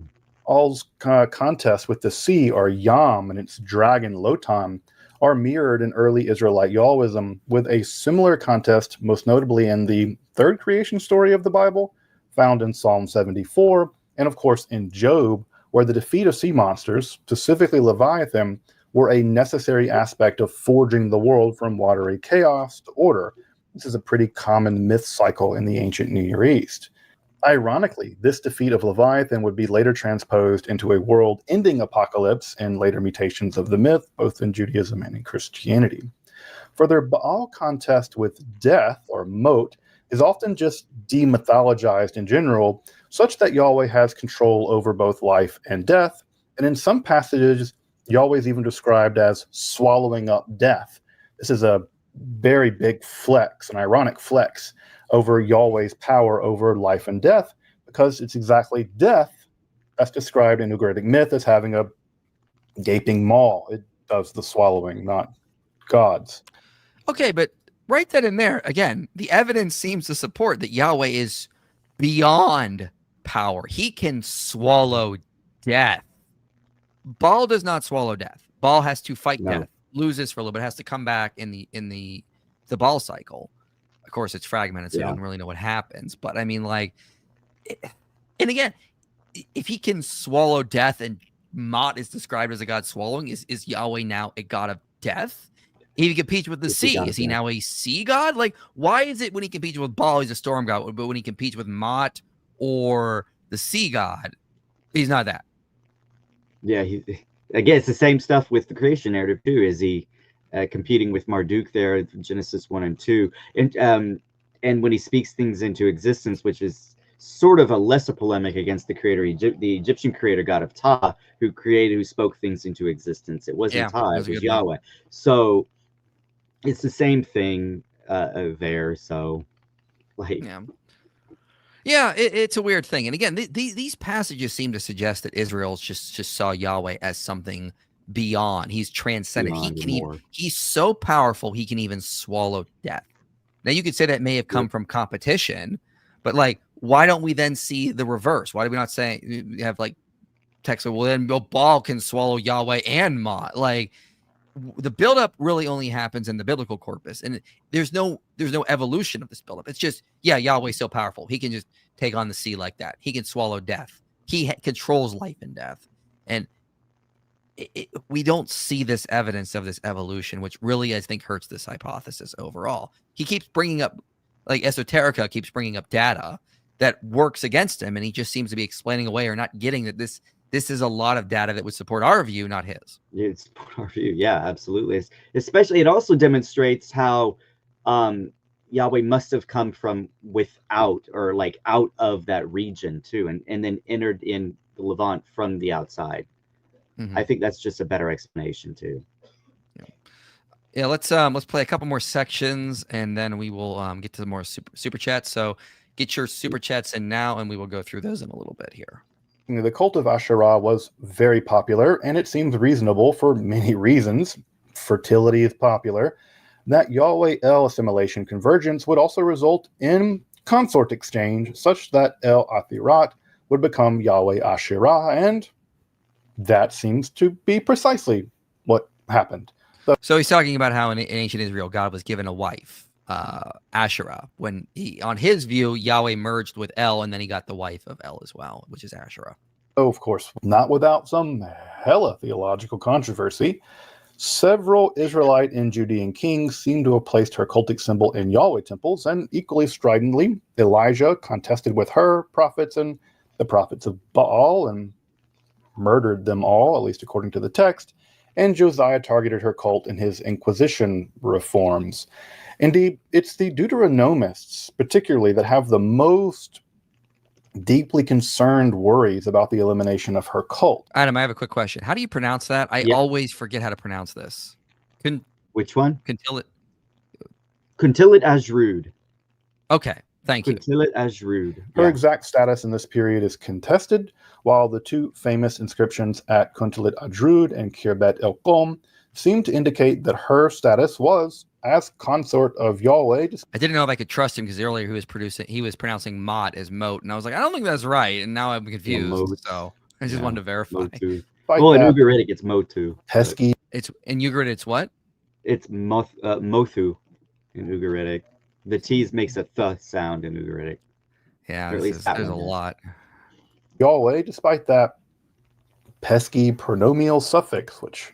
All's contests with the sea, or Yam and its dragon Lotan, are mirrored in early Israelite Yahwism, with a similar contest, most notably in the third creation story of the Bible, found in Psalm 74, and of course in Job, where the defeat of sea monsters, specifically Leviathan, were a necessary aspect of forging the world from watery chaos to order. This is a pretty common myth cycle in the ancient Near East. Ironically, this defeat of Leviathan would be later transposed into a world-ending apocalypse in later mutations of the myth, both in Judaism and in Christianity. Further, Baal contest with death, or Mot, is often just demythologized in general, such that Yahweh has control over both life and death, and in some passages, Yahweh is even described as swallowing up death. This is a very big flex, an ironic flex, over Yahweh's power over life and death, because it's exactly death that's described in Ugaritic myth as having a gaping maw. It does the swallowing, not gods. Okay, but right then and there, again, the evidence seems to support that Yahweh is beyond power. He can swallow death. Baal does not swallow death. Baal has to fight death, loses for a little bit, has to come back in the Baal cycle. Of course, it's fragmented, so you don't really know what happens. But I mean, like, and again, if he can swallow death, and Mot is described as a god swallowing, is Yahweh now a god of death? If he competes with the sea, is he now a sea god? Like, why is it when he competes with Baal, he's a storm god, but when he competes with Mot or the sea god, he's not that? Yeah, again, it's the same stuff with the creation narrative too. Is he competing with Marduk there, Genesis 1 and 2, and when he speaks things into existence, which is sort of a lesser polemic against the creator, the Egyptian creator god of Ptah, who spoke things into existence. It wasn't Ptah, it was Yahweh. So it's the same thing there. So, like, yeah, it's a weird thing. And again, these passages seem to suggest that Israel just saw Yahweh as something beyond. He's transcendent. He's so powerful, he can even swallow death. Now, you could say that may have come from competition, but like, why don't we then see the reverse? Why do we not say, we have like text, well, then Baal can swallow Yahweh and Mot? Like, the buildup really only happens in the biblical corpus, and there's no evolution of this buildup. It's just, Yahweh's so powerful, he can just take on the sea like that. He can swallow death. He controls life and death, and we don't see this evidence of this evolution, which really, I think, hurts this hypothesis overall. He keeps bringing up, like, Esoterica keeps bringing up data that works against him, and he just seems to be explaining away or not getting that this is a lot of data that would support our view, not his. Yeah, it's our view. Yeah, absolutely. Especially, it also demonstrates how Yahweh must have come from without, or like out of that region too, and then entered in the Levant from the outside. I think that's just a better explanation too. Yeah, let's play a couple more sections, and then we will get to the more super chats. So get your super chats in now, and we will go through those in a little bit here. The cult of Asherah was very popular, and it seems reasonable for many reasons. Fertility is popular. That Yahweh El assimilation convergence would also result in consort exchange, such that El Athirat would become Yahweh Asherah, and that seems to be precisely what happened. So he's talking about how in ancient Israel, God was given a wife, Asherah, when on his view, Yahweh merged with El, and then he got the wife of El as well, which is Asherah. Oh, of course, not without some hella theological controversy. Several Israelite and Judean kings seem to have placed her cultic symbol in Yahweh temples, and equally stridently, Elijah contested with her prophets and the prophets of Baal and murdered them all, at least according to the text, and Josiah targeted her cult in his Inquisition reforms. Indeed, it's the Deuteronomists, particularly, that have the most deeply concerned worries about the elimination of her cult. Adam, I have a quick question. How do you pronounce that? I always forget how to pronounce this. Which one? Kuntilit Ashrud. Okay, thank you. Kuntilit Ashrud. Her exact status in this period is contested, while the two famous inscriptions at Kuntilit Ashrud and Khirbet El Qom seem to indicate that her status was as consort of Yahweh. I didn't know if I could trust him because earlier he was pronouncing Mot as Moat, and I was like, I don't think that's right, and now I'm confused. So I just wanted to verify. Motu. Well, in Ugaritic, it's Motu. Pesky. It's in Ugaritic. It's what? It's Mothu in Ugaritic. The T's makes a th sound in Ugaritic. Yeah, there's a lot. Yahweh, despite that pesky pronomial suffix, which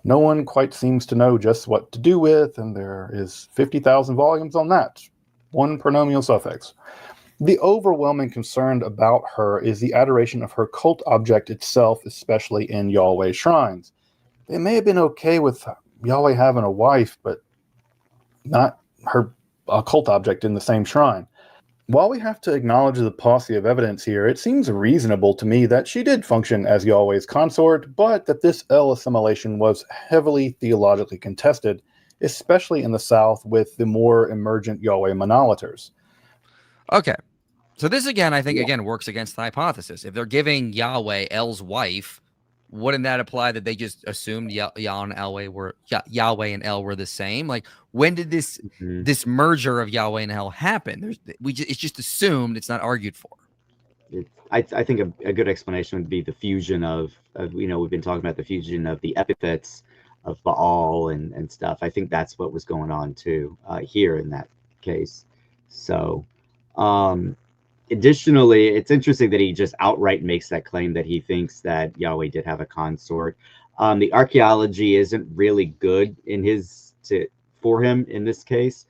no one quite seems to know just what to do with, and there is 50,000 volumes on that. One pronomial suffix. The overwhelming concern about her is the adoration of her cult object itself, especially in Yahweh shrines. They may have been okay with Yahweh having a wife, but not her cult object in the same shrine. While we have to acknowledge the paucity of evidence here, it seems reasonable to me that she did function as Yahweh's consort, but that this El assimilation was heavily theologically contested, especially in the South with the more emergent Yahweh monolaters. Okay. So this, again, I think, works against the hypothesis. If they're giving Yahweh El's wife, wouldn't that imply that they just assumed Yahweh and El were the same? Like, when did this merger of Yahweh and El happen? It's just assumed. It's not argued for. I think a good explanation would be the fusion of we've been talking about the fusion of the epithets of Baal and stuff. I think that's what was going on too here in that case. So, additionally, it's interesting that he just outright makes that claim that he thinks that Yahweh did have a consort. The archaeology isn't really good for him in this case.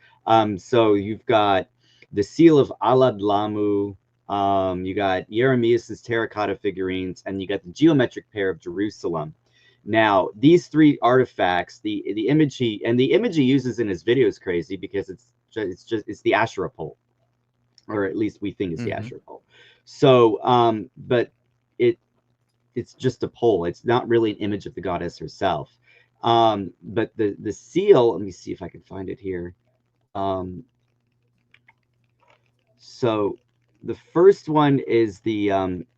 So you've got the seal of Alad Lamu, you got Jeremias's terracotta figurines, and you got the geometric pair of Jerusalem. Now, these three artifacts, the image he uses in his video is crazy because it's the Asherah pole. Or at least we think it's the Asherah pole. So, but it's just a pole. It's not really an image of the goddess herself. But the seal, let me see if I can find it here. So the first one is the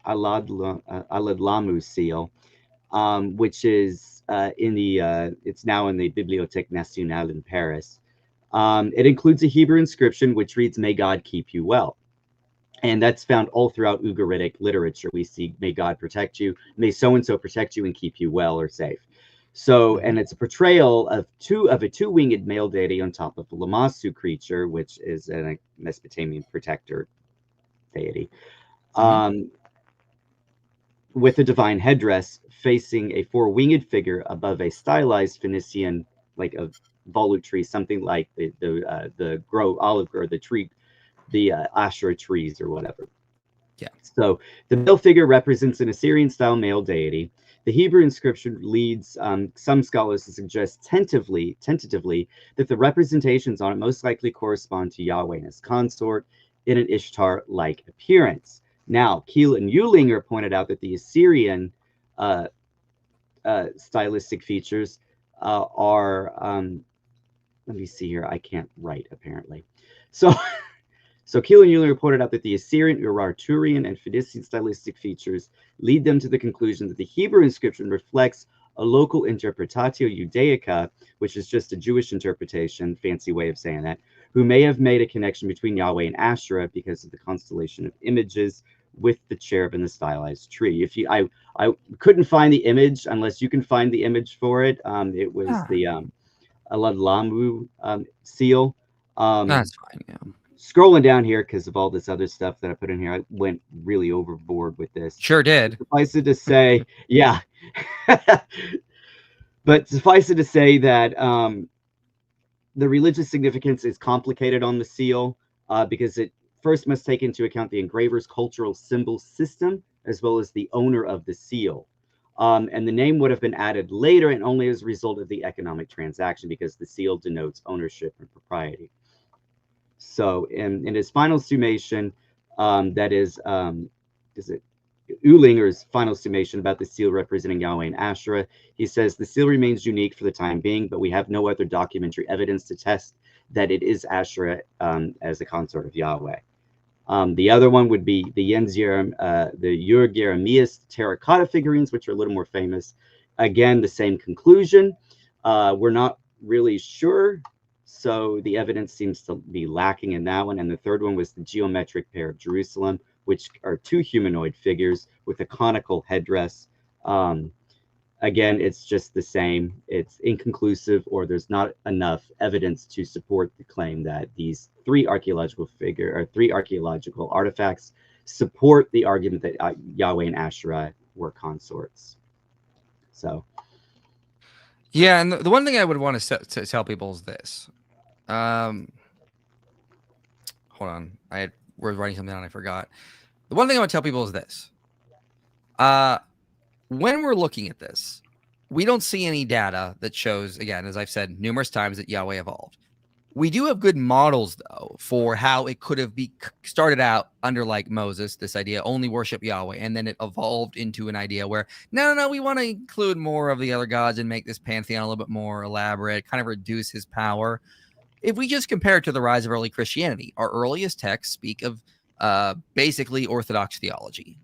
Alad Lamu seal, which is it's now in the Bibliothèque Nationale in Paris. It includes a Hebrew inscription which reads, "May God keep you well." And that's found all throughout Ugaritic literature. We see, "May God protect you. May so-and-so protect you and keep you well or safe." So, and it's a portrayal of a two-winged male deity on top of a Lamassu creature, which is a Mesopotamian protector deity, with a divine headdress facing a four-winged figure above a stylized Phoenician, like a volute tree, something like the olive or the tree, the Asherah trees or whatever. Yeah. So the male figure represents an Assyrian-style male deity. The Hebrew inscription leads some scholars to suggest tentatively that the representations on it most likely correspond to Yahweh and his consort in an Ishtar-like appearance. Now, Kiel and Eulinger pointed out that the Assyrian stylistic features are let me see here. I can't write apparently. So Kiel and Euler pointed out that the Assyrian, Urarturian, and Phoenician stylistic features lead them to the conclusion that the Hebrew inscription reflects a local interpretatio Judaica, which is just a Jewish interpretation, fancy way of saying that, who may have made a connection between Yahweh and Asherah because of the constellation of images with the cherub and the stylized tree. If you, I couldn't find the image unless you can find the image for it. It was the Aladlamu seal. That's fine. Yeah. Scrolling down here because of all this other stuff that I put in here, I went really overboard with this. Sure did. Suffice it to say, yeah. But suffice it to say that the religious significance is complicated on the seal because it first must take into account the engraver's cultural symbol system as well as the owner of the seal. And the name would have been added later and only as a result of the economic transaction because the seal denotes ownership and propriety. So in his final summation, that is it Uhlinger's final summation about the seal representing Yahweh and Asherah, he says the seal remains unique for the time being, but we have no other documentary evidence to test that it is Asherah as a consort of Yahweh. The other one would be the Ur-Jeremias terracotta figurines, which are a little more famous. Again, the same conclusion. We're not really sure, so the evidence seems to be lacking in that one. And the third one was the geometric pair of Jerusalem, which are two humanoid figures with a conical headdress. Again, it's just the same. It's inconclusive, or there's not enough evidence to support the claim that these three archaeological artifacts support the argument that Yahweh and Asherah were consorts. So, yeah, and the one thing I would want to tell people is this. Hold on, we're writing something down. I forgot. The one thing I want to tell people is this. When we're looking at this, we don't see any data that shows, again, as I've said numerous times, that Yahweh evolved. We do have good models, though, for how it could have started out under like Moses, this idea, only worship Yahweh, and then it evolved into an idea where, no, we want to include more of the other gods and make this pantheon a little bit more elaborate, kind of reduce his power. If we just compare it to the rise of early Christianity, our earliest texts speak of basically Orthodox theology.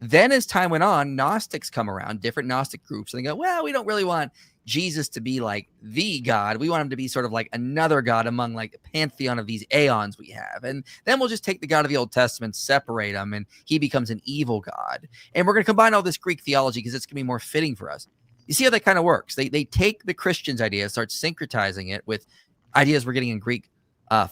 Then as time went on, Gnostics come around, different Gnostic groups, and they go, well, we don't really want Jesus to be like the God. We want him to be sort of like another God among like the pantheon of these aeons we have. And then we'll just take the God of the Old Testament, separate him, and he becomes an evil God. And we're going to combine all this Greek theology because it's going to be more fitting for us. You see how that kind of works? They take the Christians' idea, start syncretizing it with ideas we're getting in Greek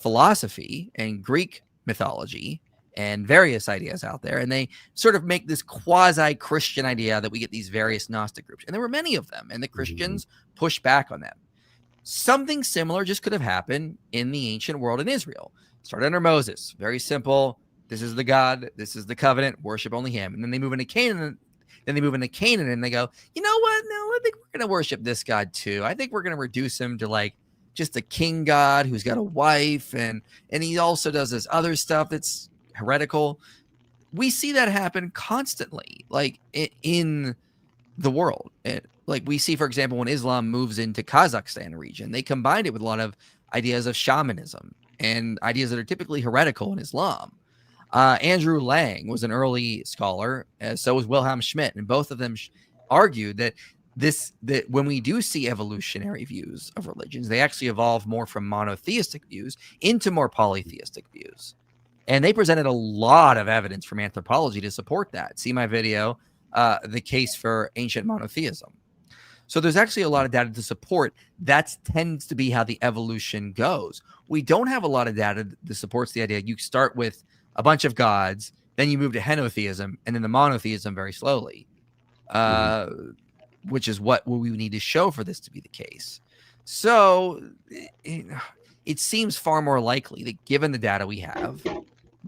philosophy and Greek mythology and various ideas out there, and they sort of make this quasi-Christian idea that we get these various Gnostic groups, and there were many of them, and the Christians pushed back on them. Something similar just could have happened in the ancient world in Israel. Started under Moses, very simple. This is the God, this is the covenant, worship only him. And then they move into Canaan, and they go, you know what? No, I think we're going to worship this God too. I think we're going to reduce him to like just a king God who's got a wife, and he also does this other stuff that's heretical. We see that happen constantly, like in the world. Like we see, for example, when Islam moves into Kazakhstan region, they combined it with a lot of ideas of shamanism and ideas that are typically heretical in Islam. Andrew Lang was an early scholar, so was Wilhelm Schmidt, and both of them argued that when we do see evolutionary views of religions, they actually evolve more from monotheistic views into more polytheistic views. And they presented a lot of evidence from anthropology to support that. See my video, The Case for Ancient Monotheism. So there's actually a lot of data to support that tends to be how the evolution goes. We don't have a lot of data that supports the idea. You start with a bunch of gods, then you move to henotheism, and then the monotheism very slowly, which is what we need to show for this to be the case. So it seems far more likely that given the data we have,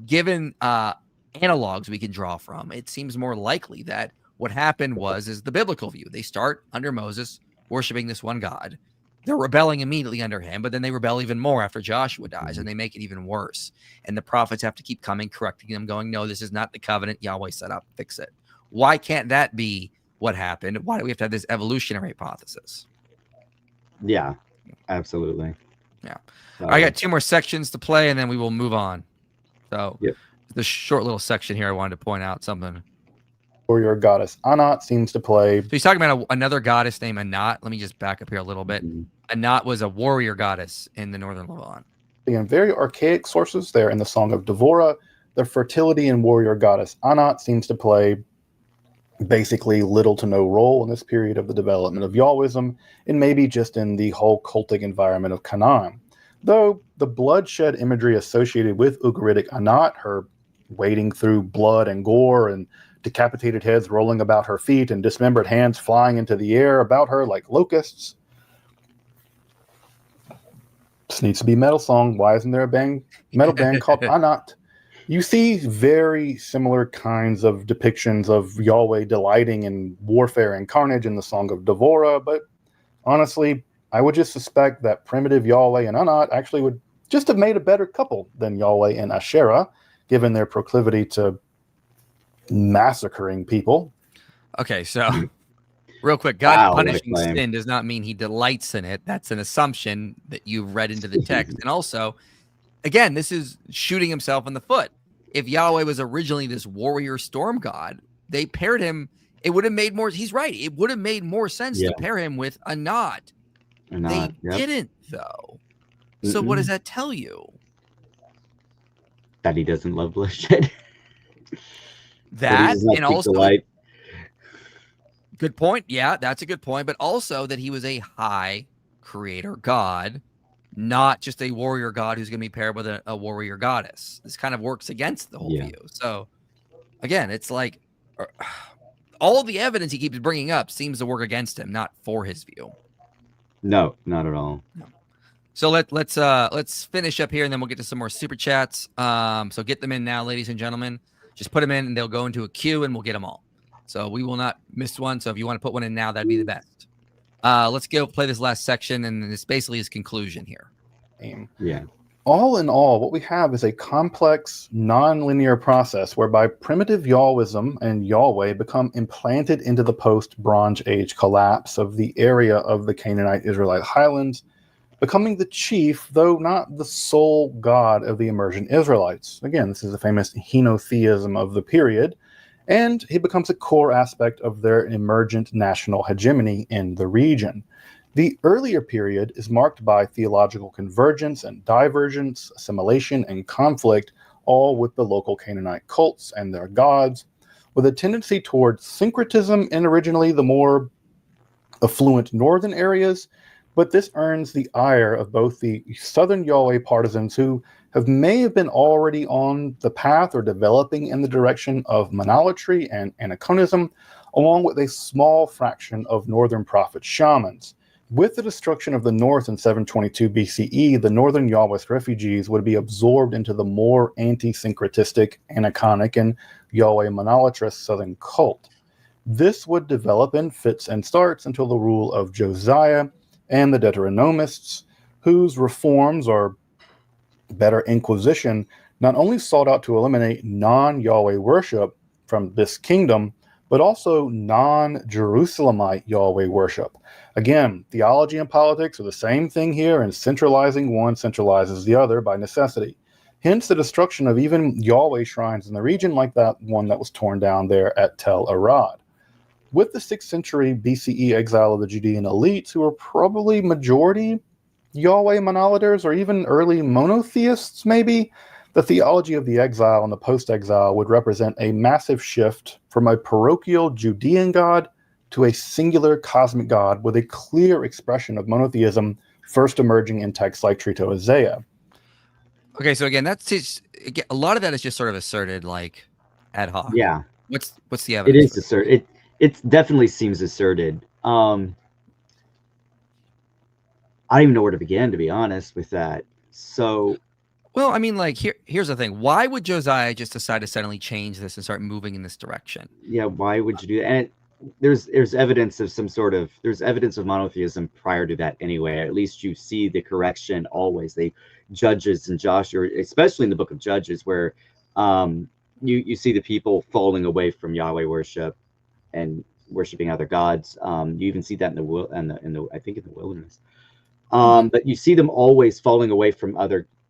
given analogs we can draw from, it seems more likely that what happened is the biblical view. They start under Moses, worshiping this one God. They're rebelling immediately under him, but then they rebel even more after Joshua dies, and they make it even worse. And the prophets have to keep coming, correcting them, going, no, this is not the covenant Yahweh set up. Fix it. Why can't that be what happened? Why do we have to have this evolutionary hypothesis? Yeah, absolutely. Yeah. I got 2 more sections to play, and then we will move on. So the short little section here, I wanted to point out something. Or your goddess Anat seems to play. So he's talking about another goddess named Anat. Let me just back up here a little bit. Anat was a warrior goddess in the northern Levant. In very archaic sources, there in the Song of Devorah, the fertility and warrior goddess Anat seems to play basically little to no role in this period of the development of Yahwism, and maybe just in the whole cultic environment of Canaan. Though the bloodshed imagery associated with Ugaritic Anat, her wading through blood and gore and decapitated heads rolling about her feet and dismembered hands flying into the air about her like locusts. This needs to be a metal song. Why isn't there a metal band called Anat? You see very similar kinds of depictions of Yahweh delighting in warfare and carnage in the Song of Devorah, but honestly, I would just suspect that primitive Yahweh and Anat actually would just have made a better couple than Yahweh and Asherah, given their proclivity to massacring people. Okay, so real quick, God Wow, punishing sin does not mean he delights in it. That's an assumption that you've read into the text. And also, again, this is shooting himself in the foot. If Yahweh was originally this warrior storm god, they paired him. It would have made more. He's right. It would have made more sense to pair him with Anat. They didn't, though. So what does that tell you? That he doesn't love bloodshed. That and also good point. Yeah, that's a good point. But also that he was a high creator god, not just a warrior god who's going to be paired with a warrior goddess. This kind of works against the whole view. So again, it's like all the evidence he keeps bringing up seems to work against him, not for his view. No, not at all. No. So let's finish up here and then we'll get to some more super chats. So get them in now, ladies and gentlemen. Just put them in and they'll go into a queue and we'll get them all. So we will not miss one. So if you want to put one in now, that'd be the best. Let's go play this last section, and this basically is conclusion here. Yeah. All in all, what we have is a complex, non-linear process whereby primitive Yahwism and Yahweh become implanted into the post-Bronze Age collapse of the area of the Canaanite Israelite highlands, becoming the chief, though not the sole god of the emergent Israelites. Again, this is the famous henotheism of the period, and he becomes a core aspect of their emergent national hegemony in the region. The earlier period is marked by theological convergence and divergence, assimilation, and conflict, all with the local Canaanite cults and their gods, with a tendency towards syncretism in originally the more affluent northern areas, but this earns the ire of both the southern Yahweh partisans who may have been already on the path or developing in the direction of monolatry and anaconism, along with a small fraction of northern prophet shamans. With the destruction of the north in 722 BCE, the northern Yahwist refugees would be absorbed into the more anti-syncretistic, anaconic, and Yahweh monolatrous southern cult. This would develop in fits and starts until the rule of Josiah and the Deuteronomists, whose reforms, or better, inquisition, not only sought out to eliminate non-Yahweh worship from this kingdom, but also non-Jerusalemite Yahweh worship. Again, theology and politics are the same thing here, and centralizing one centralizes the other by necessity. Hence the destruction of even Yahweh shrines in the region, like that one that was torn down there at Tel Arad. With the 6th century BCE exile of the Judean elites, who were probably majority Yahweh monolaters or even early monotheists maybe, the theology of the exile and the post-exile would represent a massive shift from a parochial Judean god to a singular cosmic god with a clear expression of monotheism first emerging in texts like Trito Isaiah. Okay, so again, that's just, a lot of that is just sort of asserted like ad hoc. Yeah. What's the evidence? It is asserted. It definitely seems asserted. I don't even know where to begin, to be honest, with that. So, well, I mean, like here's the thing: why would Josiah just decide to suddenly change this and start moving in this direction? Yeah, why would you do that? And there's evidence of there's evidence of monotheism prior to that anyway. At least you see the correction always. They Judges and Joshua, especially in the book of Judges, where you see the people falling away from Yahweh worship and worshiping other gods. You even see that in the I think in the wilderness. But you see them always falling away from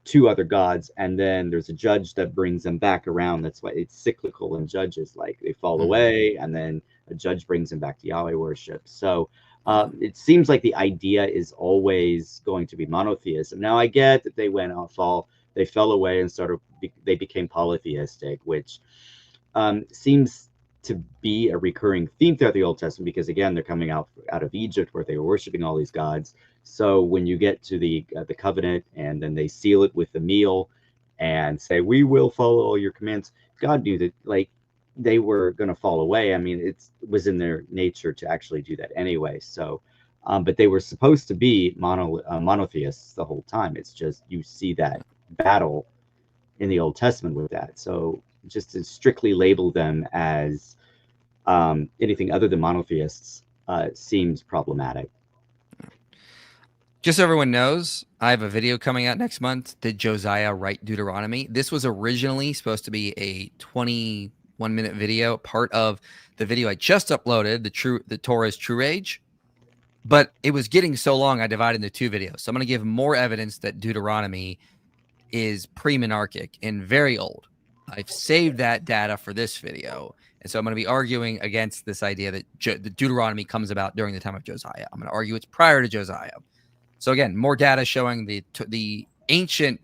two other gods, and then there's a judge that brings them back around. That's why it's cyclical in Judges. Like they fall away, and then a judge brings them back to Yahweh worship. So it seems like the idea is always going to be monotheism. Now I get that they fell away and started they became polytheistic, which seems to be a recurring theme throughout the Old Testament, because again, they're coming out of Egypt where they were worshiping all these gods. So when you get to the covenant, and then they seal it with the meal and say, we will follow all your commands, God knew that like they were going to fall away. I mean, it was in their nature to actually do that anyway. So but they were supposed to be monotheists the whole time. It's just you see that battle in the Old Testament with that. So just to strictly label them as anything other than monotheists seems problematic. Just so everyone knows, I have a video coming out next month. Did Josiah write Deuteronomy? This was originally supposed to be a 21-minute video, part of the video I just uploaded, the Torah's True Age. But it was getting so long, I divided into 2 videos. So I'm going to give more evidence that Deuteronomy is pre-monarchic and very old. I've saved that data for this video. And so I'm going to be arguing against this idea that the Deuteronomy comes about during the time of Josiah. I'm going to argue it's prior to Josiah. So again, more data showing the ancientness,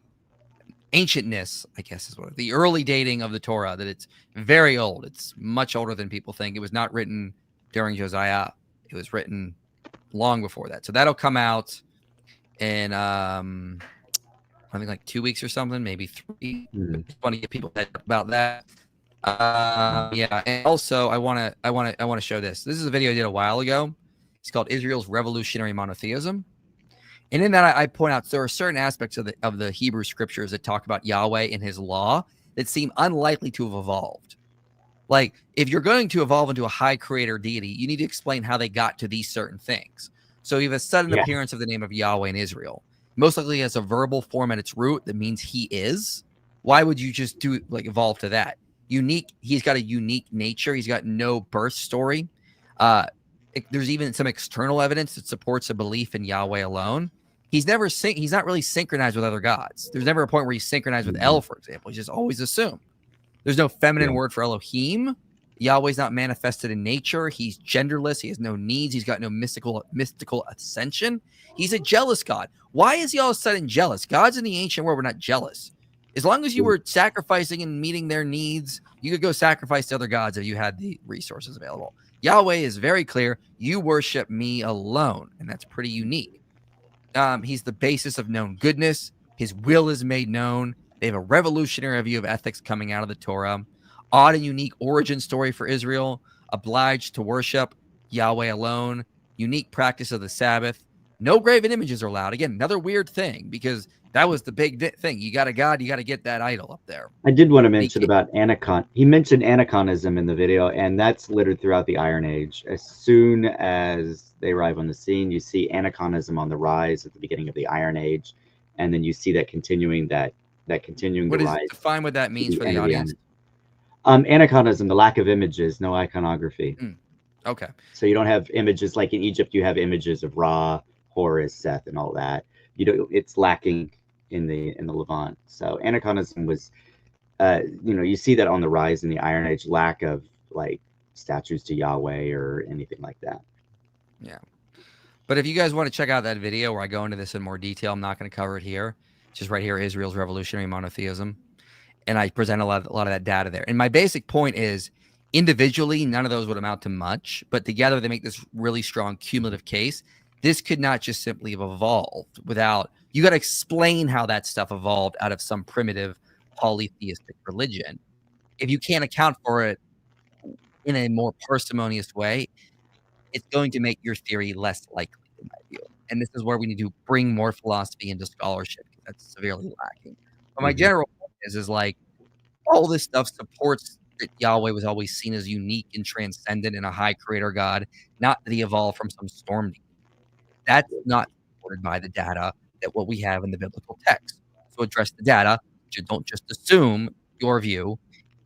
I guess is what the early dating of the Torah, that it's very old. It's much older than people think. It was not written during Josiah. It was written long before that. So that'll come out in I think like 2 weeks or something, maybe 3. Just want to get people about that. Yeah, and also I want to show this. This is a video I did a while ago. It's called Israel's Revolutionary Monotheism. And in that, I point out there are certain aspects of the Hebrew scriptures that talk about Yahweh and his law that seem unlikely to have evolved. Like, if you're going to evolve into a high creator deity, you need to explain how they got to these certain things. So you have a sudden appearance of the name of Yahweh in Israel. Most likely has a verbal form at its root that means he is. Why would you just evolve to that? Unique. He's got a unique nature. He's got no birth story. There's even some external evidence that supports a belief in Yahweh alone. He's not really synchronized with other gods. There's never a point where he's synchronized with El, for example. He's just always assumed. There's no feminine word for Elohim. Yahweh's not manifested in nature. He's genderless. He has no needs. He's got no mystical ascension. He's a jealous God. Why is he all of a sudden jealous? Gods in the ancient world were not jealous. As long as you were sacrificing and meeting their needs, you could go sacrifice to other gods if you had the resources available. Yahweh is very clear. You worship me alone, and that's pretty unique. He's the basis of known goodness. His will is made known. They have a revolutionary view of ethics coming out of the Torah. Odd and unique origin story for Israel. Obliged to worship Yahweh alone. Unique practice of the Sabbath. No graven images are allowed. Again, another weird thing, because that was the big thing. You got a god, you got to get that idol up there. I did want to mention about Anacon. He mentioned Anaconism in the video, and that's littered throughout the Iron Age. As soon as they arrive on the scene, you see Anaconism on the rise at the beginning of the Iron Age, and then you see that continuing the rise. Define what that means for the audience. Anaconism, the lack of images, no iconography. Okay. So you don't have images like in Egypt. You have images of Ra, Horus, Seth, and all that. It's lacking in the Levant. So Anaconism was, you see that on the rise in the Iron Age, lack of like statues to Yahweh or anything like that. Yeah. But if you guys want to check out that video where I go into this in more detail, I'm not going to cover it here. It's just right here, Israel's Revolutionary Monotheism. And I present a lot of that data there. And my basic point is, individually, none of those would amount to much, but together they make this really strong cumulative case. This could not just simply have evolved without, you got to explain how that stuff evolved out of some primitive polytheistic religion. If you can't account for it in a more parsimonious way, it's going to make your theory less likely, in my view. And this is where we need to bring more philosophy into scholarship, because that's severely lacking. But my general point is like, all this stuff supports that Yahweh was always seen as unique and transcendent and a high creator God, not that he evolved from some storm deity. That's not supported by the data that what we have in the biblical text. So address the data. You don't just assume your view.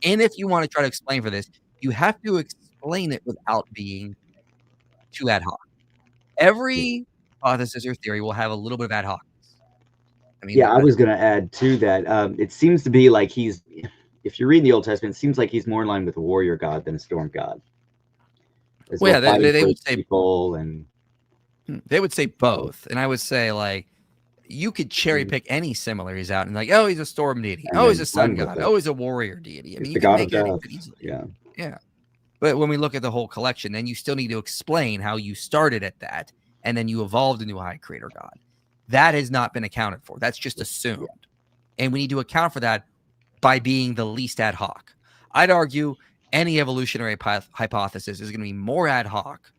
And if you want to try to explain for this, you have to explain it without being too ad hoc. Every hypothesis or theory will have a little bit of ad hoc. I mean, I was going to add to that. It seems to be like if you read the Old Testament, it seems like he's more in line with a warrior god than a storm god. Well, they would say people and they would say both, and I would say like you could cherry pick any similarities out and like, oh, he's a storm deity. And Oh, he's then a sun run with god. it. Oh, he's a warrior deity. I He's mean, the you can god make of it death. easily. Yeah. Yeah. But when we look at the whole collection, then you still need to explain how you started at that and then you evolved into a high creator god. That has not been accounted for. That's just assumed. And we need to account for that by being the least ad hoc. I'd argue any evolutionary hypothesis is going to be more ad hoc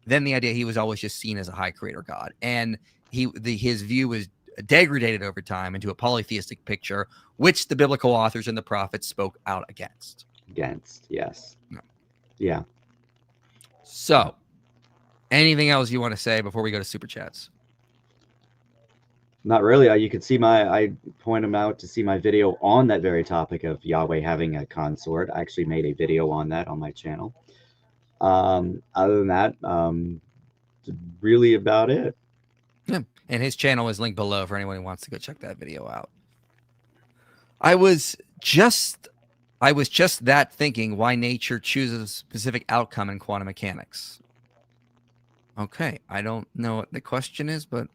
than the idea he was always just seen as a high creator god. And his view was degraded over time into a polytheistic picture, which the biblical authors and the prophets spoke out against. Yes. No. Yeah. So, anything else you want to say before we go to super chats? Not really. You could see I point them out to see my video on that very topic of Yahweh having a consort. I actually made a video on that on my channel. Other than that, really about it. Yeah. And his channel is linked below for anyone who wants to go check that video out. I was just that thinking why nature chooses a specific outcome in quantum mechanics. Okay, I don't know what the question is, but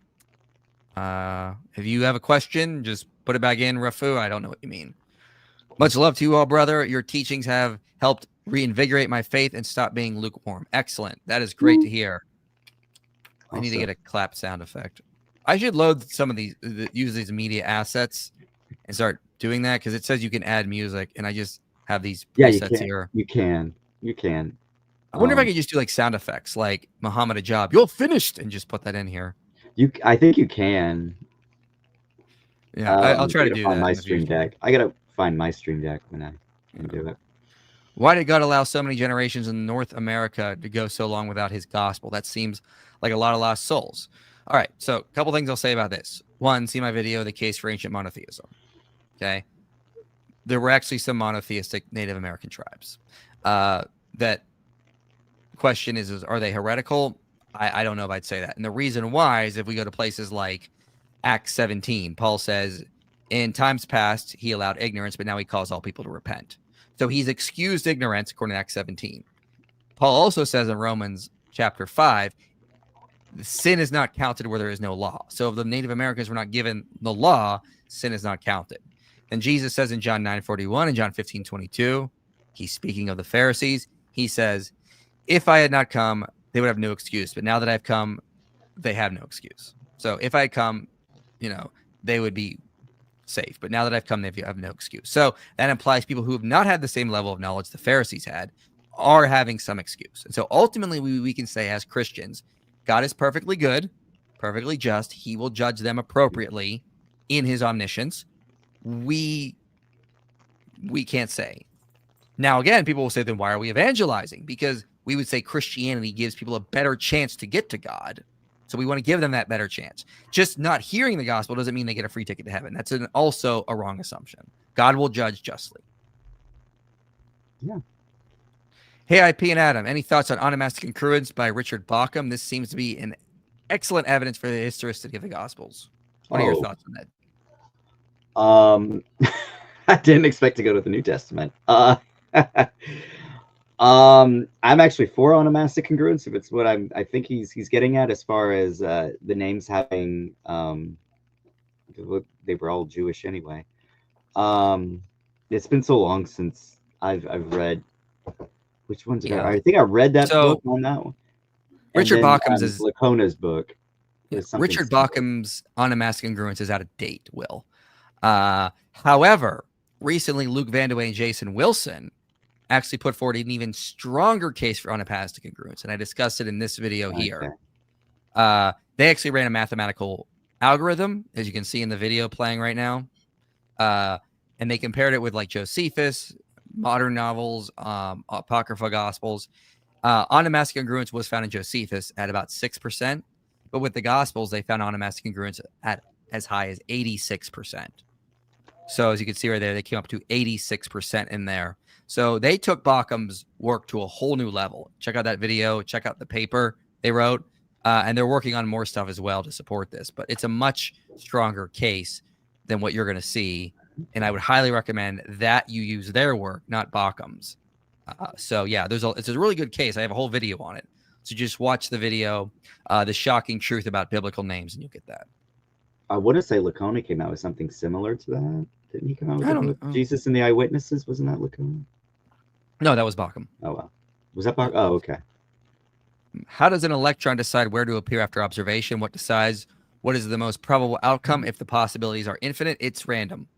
if you have a question, just put it back in, Rafu. I don't know what you mean. Much love to you all, brother. Your teachings have helped reinvigorate my faith and stop being lukewarm. Excellent. That is great to hear. I need to get a clap sound effect. I should load some of these, use these media assets and start doing that because it says you can add music, and I just have these presets here. You can. I wonder if I could just do like sound effects, like Muhammad Ajab, you're finished, and just put that in here. I think you can. Yeah, I'll try to do that. On my stream deck. I gotta find my stream deck when I can do it. Why did God allow so many generations in North America to go so long without his gospel? That seems like a lot of lost souls. All right, so a couple things I'll say about this. One, see my video, The Case for Ancient Monotheism. Okay. There were actually some monotheistic Native American tribes. That question is are they heretical? I don't know if I'd say that. And the reason why is if we go to places like Acts 17, Paul says, in times past, he allowed ignorance, but now he calls all people to repent. So he's excused ignorance, according to Acts 17. Paul also says in Romans chapter 5, sin is not counted where there is no law. So if the Native Americans were not given the law, sin is not counted. And Jesus says in John 9:41 and John 15:22, he's speaking of the Pharisees. He says, if I had not come, they would have no excuse. But now that I've come, they have no excuse. So if I had come, they would be safe. But now that I've come, they have no excuse. So that implies people who have not had the same level of knowledge the Pharisees had are having some excuse. And so ultimately we can say as Christians, God is perfectly good, perfectly just. He will judge them appropriately in his omniscience. We can't say. Now, again, people will say, then why are we evangelizing? Because we would say Christianity gives people a better chance to get to God. So we want to give them that better chance. Just not hearing the gospel doesn't mean they get a free ticket to heaven. That's also a wrong assumption. God will judge justly. Yeah. Hey, IP and Adam, any thoughts on onomastic congruence by Richard Bauckham? This seems to be an excellent evidence for the historicity of the Gospels. What are your thoughts on that? I didn't expect to go to the New Testament. I'm actually for onomastic congruence, if it's what I think he's getting at, as far as the names having they were all Jewish anyway. It's been so long since I've read which ones did I think I read that book on that one. Richard Bauckham's is Lacona's book. Richard Bauckham's onomastic congruence is out of date, Will. However, recently Luke Vandewey and Jason Wilson actually put forward an even stronger case for onomastic congruence, and I discussed it in this video here. They actually ran a mathematical algorithm, as you can see in the video playing right now, and they compared it with like Josephus, modern novels, apocryphal gospels. Onomastic congruence was found in Josephus at about 6%, but with the gospels, they found onomastic congruence at as high as 86%. So as you can see right there, they came up to 86% in there. So they took Bauckham's work to a whole new level. Check out that video. Check out the paper they wrote. And they're working on more stuff as well to support this. But it's a much stronger case than what you're going to see. And I would highly recommend that you use their work, not Bauckham's. So, yeah, it's a really good case. I have a whole video on it. So just watch the video, The Shocking Truth About Biblical Names, and you'll get that. I want to say Lacona came out with something similar to that. Didn't he come out with I a don't book? know. Jesus and the Eyewitnesses? Wasn't that Lacona? No, that was Bacchum. Oh, wow. Was that Bach? Oh, okay. How does an electron decide where to appear after observation? What decides what is the most probable outcome if the possibilities are infinite? It's random.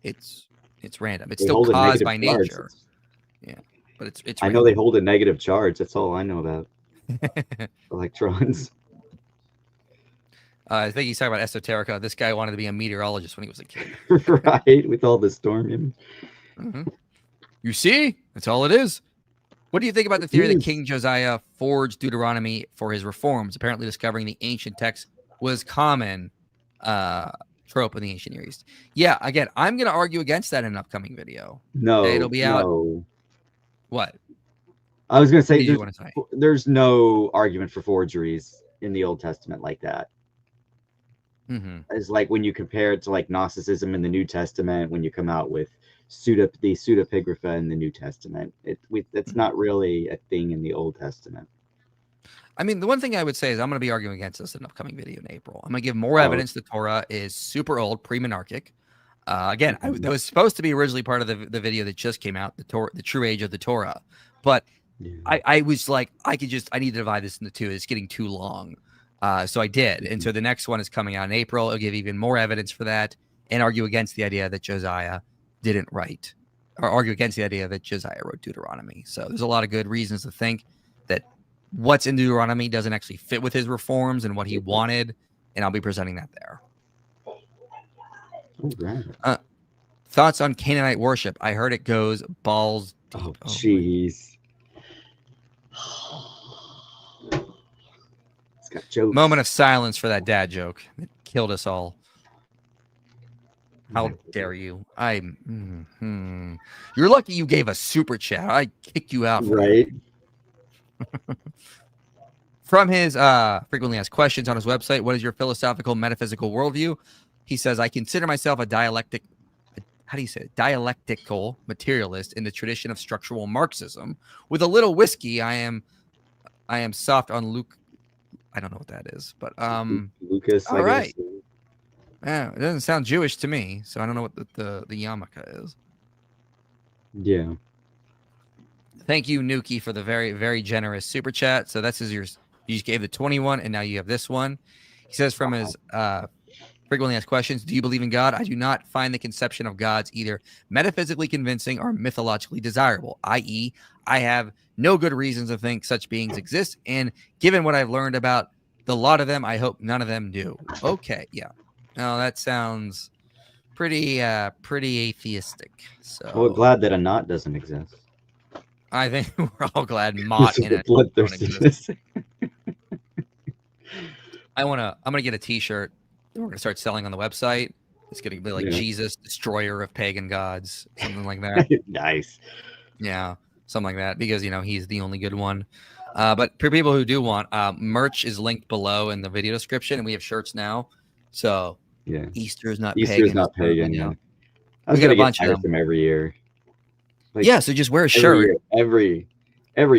It's random. It's They still hold a caused negative by charge. nature. Yeah, but it's I know they hold a negative charge. That's all I know about electrons. I think he's talking about Esoterica. This guy wanted to be a meteorologist when he was a kid. Right? With all the storming. You see? That's all it is. What do you think about the theory that Yes. King Josiah forged Deuteronomy for his reforms? Apparently discovering the ancient text was common trope in the ancient Near East. Yeah, again, I'm going to argue against that in an upcoming video. No, It'll be out. no. What? I was going to What say, did you want to say? there's no argument for forgeries in the Old Testament like that. It's like when you compare it to like Gnosticism in the New Testament, when you come out with the pseudepigrapha in the New Testament, it's not really a thing in the Old Testament. I mean, the one thing I would say is I'm going to be arguing against this in an upcoming video in April. I'm going to give more evidence the Torah is super old, pre-monarchic. Again, that was supposed to be originally part of the video that just came out, the true age of the Torah. But I was like, I need to divide this into two. It's getting too long. So I did. And so the next one is coming out in April. I'll give even more evidence for that and argue against the idea that Josiah didn't write, or argue against the idea that Josiah wrote Deuteronomy. So there's a lot of good reasons to think that what's in Deuteronomy doesn't actually fit with his reforms and what he wanted. And I'll be presenting that there. Thoughts on Canaanite worship? I heard it goes balls deep. Oh, jeez. Got jokes. Moment of silence for that dad joke. It killed us all. How dare you? You're lucky you gave a super chat. I kicked you out. Right. From his frequently asked questions on his website, what is your philosophical metaphysical worldview? He says, I consider myself a dialectical materialist in the tradition of structural Marxism. With a little whiskey, I am soft on Luke. I don't know what that is, but Lucas. All right. Yeah, it doesn't sound Jewish to me, so I don't know what the yarmulke is. Yeah. Thank you, Nuki, for the very, very generous super chat. So that's yours. You just gave the 21, and now you have this one. He says from his frequently asked questions, do you believe in God? I do not find the conception of gods either metaphysically convincing or mythologically desirable, i.e., I have no good reasons to think such beings exist, and given what I've learned about the lot of them, I hope none of them do. Okay, yeah. No, that sounds pretty atheistic. So Well, glad that a knot doesn't exist. I think we're all glad Mott in it. I'm gonna get a T-shirt that we're gonna start selling on the website. It's gonna be like Jesus, destroyer of pagan gods, something like that. Nice. Yeah, something like that, because he's the only good one. But for people who do want, merch is linked below in the video description, and we have shirts now. So Easter is not pagan. Yeah. We got a bunch of them every year. Like, so just wear a shirt. Every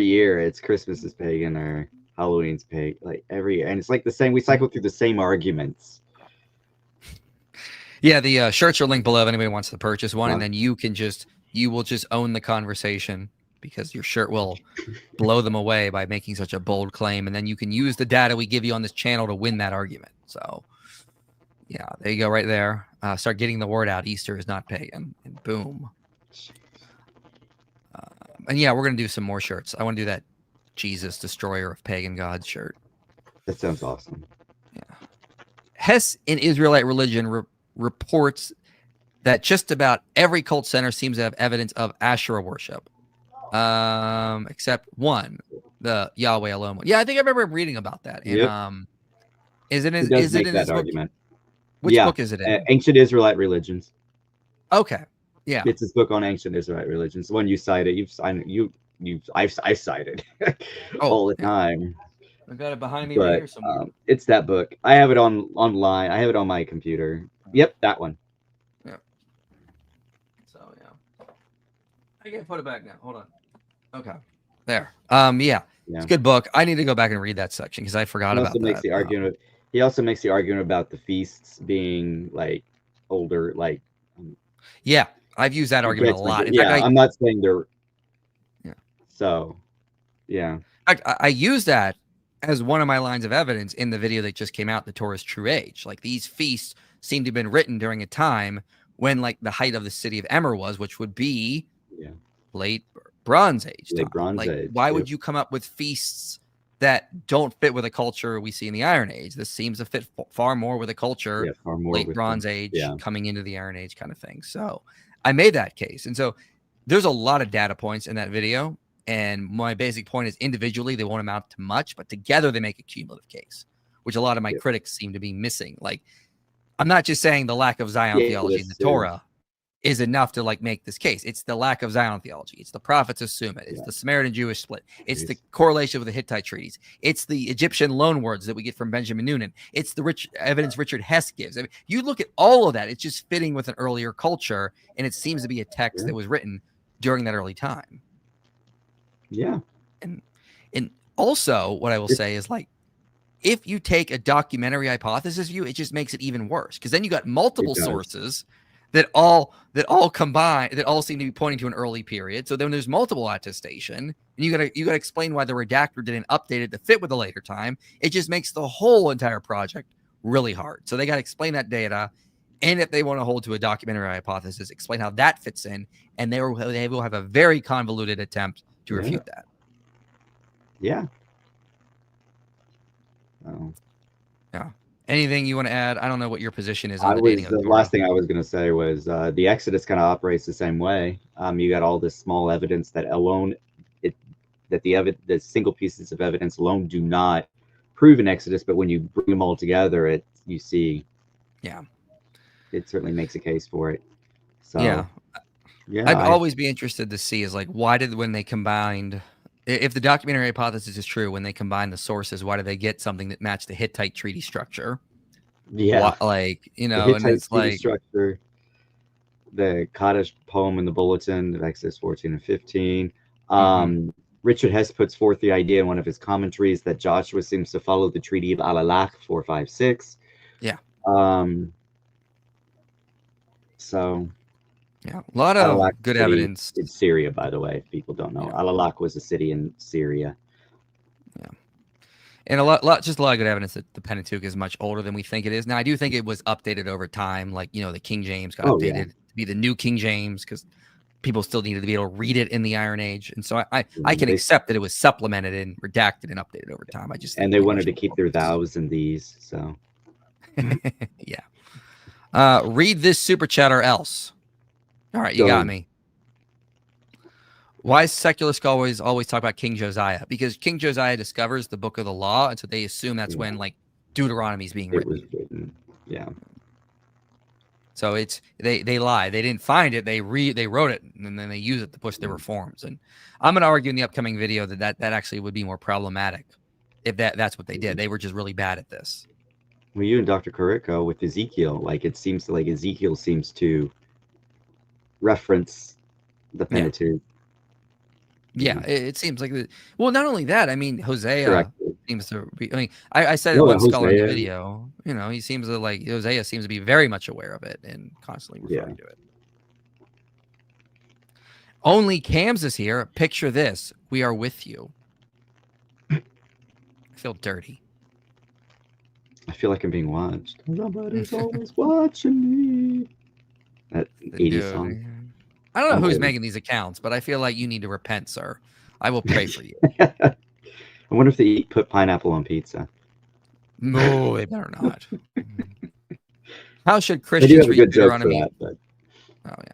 year, it's Christmas is pagan or Halloween's pagan. Like every year, and it's like the same. We cycle through the same arguments. Yeah, the shirts are linked below if anybody wants to purchase one, and then you will just own the conversation, because your shirt will blow them away by making such a bold claim, and then you can use the data we give you on this channel to win that argument. So, yeah, there you go, right there. Start getting the word out. Easter is not pagan, and boom. And yeah, we're gonna do some more shirts. I want to do that Jesus, destroyer of pagan gods shirt. That sounds awesome. Yeah. Hess in Israelite religion reports that just about every cult center seems to have evidence of Asherah worship. Except one, the Yahweh alone. Yeah, I think I remember reading about that. And is it in this argument? Which book is it in? Ancient Israelite Religions. Okay. Yeah. It's this book on ancient Israelite religions. The one you cited, I've cited all the time. I got it behind me right here somewhere. It's that book. I have it online. I have it on my computer. Yep, that one. Yeah. So yeah. I can put it back now. Hold on. Okay. There. Yeah. It's a good book. I need to go back and read that section because I forgot about that. Makes the argument. He also makes the argument about the feasts being like older, like Yeah, I've used that argument a lot. In fact, I'm not saying they're. Yeah. So, yeah. In fact, I use that as one of my lines of evidence in the video that just came out, The Torah's True Age. Like, these feasts seem to have been written during a time when, like, the height of the city of Emmer was, which would be late Bronze Age time. Late Bronze Age. Why would you come up with feasts that don't fit with a culture we see in the Iron Age? This seems to fit far more with a culture, far more late with Bronze Age coming into the Iron Age kind of thing. So I made that case. And so there's a lot of data points in that video. And my basic point is individually, they won't amount to much, but together they make a cumulative case, which a lot of my critics seem to be missing. Like, I'm not just saying the lack of Zion theology in the Torah is enough to like make this case. It's the lack of Zion theology. It's the prophets assume it. It's the Samaritan Jewish split. It's the correlation with the Hittite treaties. It's the Egyptian loan words that we get from Benjamin Noonan. It's the rich evidence Richard Hess gives. I mean, you look at all of that, it's just fitting with an earlier culture, and it seems to be a text that was written during that early time. Yeah. And also what I will say is, like, if you take a documentary hypothesis view, it just makes it even worse, because then you got multiple sources that all combine, that all seem to be pointing to an early period. So then there's multiple attestation, and you gotta explain why the redactor didn't update it to fit with a later time. It just makes the whole entire project really hard. So they got to explain that data, and if they want to hold to a documentary hypothesis, explain how that fits in, and they will have a very convoluted attempt to refute that. Yeah. Yeah. Anything you want to add? I don't know what your position is the on dating of the last thing I was going to say was the Exodus kind of operates the same way. You got all this small evidence that alone, the single pieces of evidence alone do not prove an Exodus, but when you bring them all together, you see, it certainly makes a case for it. So, I'd always be interested to see is, like, why did, when they combined, if the documentary hypothesis is true, when they combine the sources, why do they get something that matched the Hittite treaty structure? Yeah. Like, you know, the Hittite and it's treaty like structure, the Kaddish poem in the bulletin of Exodus 14 and 15. Richard Hess puts forth the idea in one of his commentaries that Joshua seems to follow the Treaty of Alalak 456. Yeah. So. Yeah, a lot of good evidence. In Syria, by the way, if people don't know. Alalak was a city in Syria. Yeah. And a lot of good evidence that the Pentateuch is much older than we think it is. Now, I do think it was updated over time. Like, you know, the King James got updated to be the new King James because people still needed to be able to read it in the Iron Age. And so I can accept that it was supplemented and redacted and updated over time. I just think they wanted to keep their thous and these, so. Read this super chat or else. All right, you got me. Why secular scholars always talk about King Josiah? Because King Josiah discovers the book of the law, and so they assume that's when, like, Deuteronomy is being written. It was written, So it's they lie. They didn't find it. They wrote it, and then they use it to push their reforms. And I'm going to argue in the upcoming video that actually would be more problematic if that's what they did. They were just really bad at this. Well, you and Dr. Carico with Ezekiel, like, it seems like Ezekiel seems to reference the Pentateuch. Yeah, it seems like that. Well, not only that, I mean, Hosea seems to be. I mean, I said it one scholar in the video. You know, he seems to, like, Hosea seems to be very much aware of it and constantly referring to it. Only Cams is here. Picture this: we are with you. I feel dirty. I feel like I'm being watched. Somebody's always watching me. That 80s song. I don't know who's making these accounts, but I feel like you need to repent, sir. I will pray for you. I wonder if they put pineapple on pizza. No, they better not. How should Christians read Deuteronomy? Oh, yeah.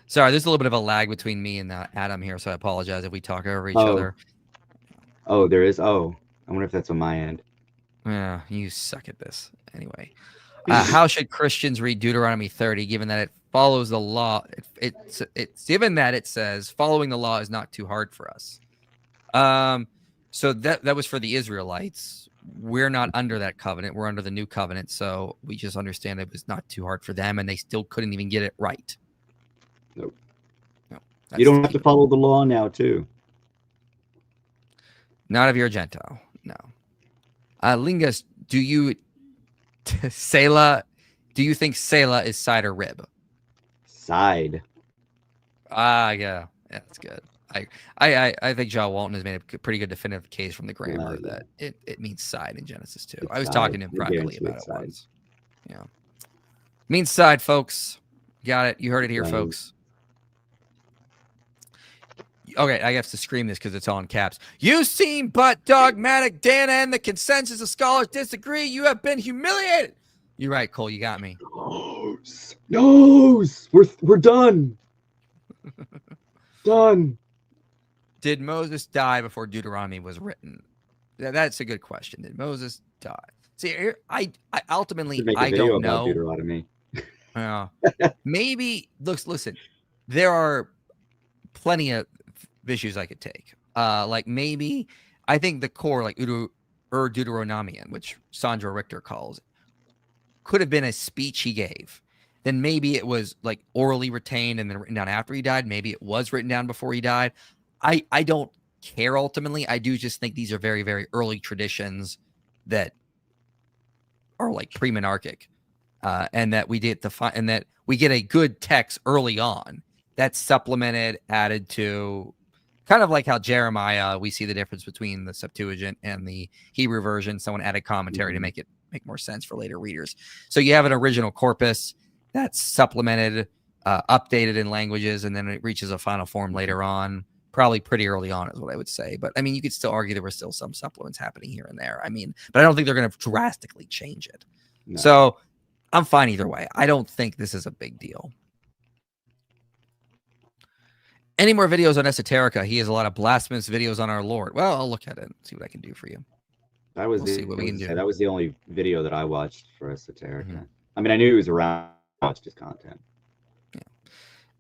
Sorry, there's a little bit of a lag between me and Adam here, so I apologize if we talk over each other. Oh, there is? Oh, I wonder if that's on my end. Yeah, you suck at this. Anyway, how should Christians read Deuteronomy 30, given that it follows the law? It's given that it says following the law is not too hard for us. So that was for the Israelites. We're not under that covenant. We're under the new covenant. So we just understand it was not too hard for them, and they still couldn't even get it right. Nope. No. You don't have to follow the law now, too. Not if you're a Gentile. No. Lingus, do you Selah, do you think Selah is side or rib? Side. Yeah, that's good. I think John Walton has made a pretty good definitive case from the grammar that it means side in Genesis 2. I was talking to him privately about it once. Yeah. Means side, folks. Got it. You heard it here, folks. Okay, I have to scream this because it's all in caps. You seem but dogmatic, Dana, and the consensus of scholars disagree. You have been humiliated. You're right, Cole. You got me. Nose. We're done. Done. Did Moses die before Deuteronomy was written? That's a good question. Did Moses die? See, I ultimately I don't know. Deuteronomy. Maybe listen. There are plenty of issues I could take. Like maybe I think the core, like Deuteronomian, which Sandra Richter calls, could have been a speech he gave. Then maybe it was like orally retained and then written down after he died. Maybe it was written down before he died. I don't care ultimately. I do just think these are very, very early traditions that are like pre-monarchic, and that we get and that we get a good text early on that's supplemented, added to, kind of like how Jeremiah, we see the difference between the Septuagint and the Hebrew version. Someone added commentary to make more sense for later readers. So you have an original corpus that's supplemented, updated in languages, and then it reaches a final form later on. Probably pretty early on is what I would say. But I mean, you could still argue there were still some supplements happening here and there. I mean, but I don't think they're going to drastically change it. No. So I'm fine either way. I don't think this is a big deal. Any more videos on Esoterica? He has a lot of blasphemous videos on our Lord. Well, I'll look at it and see what I can do for you. We'll see what we can do. That was the only video that I watched for Esoterica. Mm-hmm. I mean, I knew he was around. I watched his content.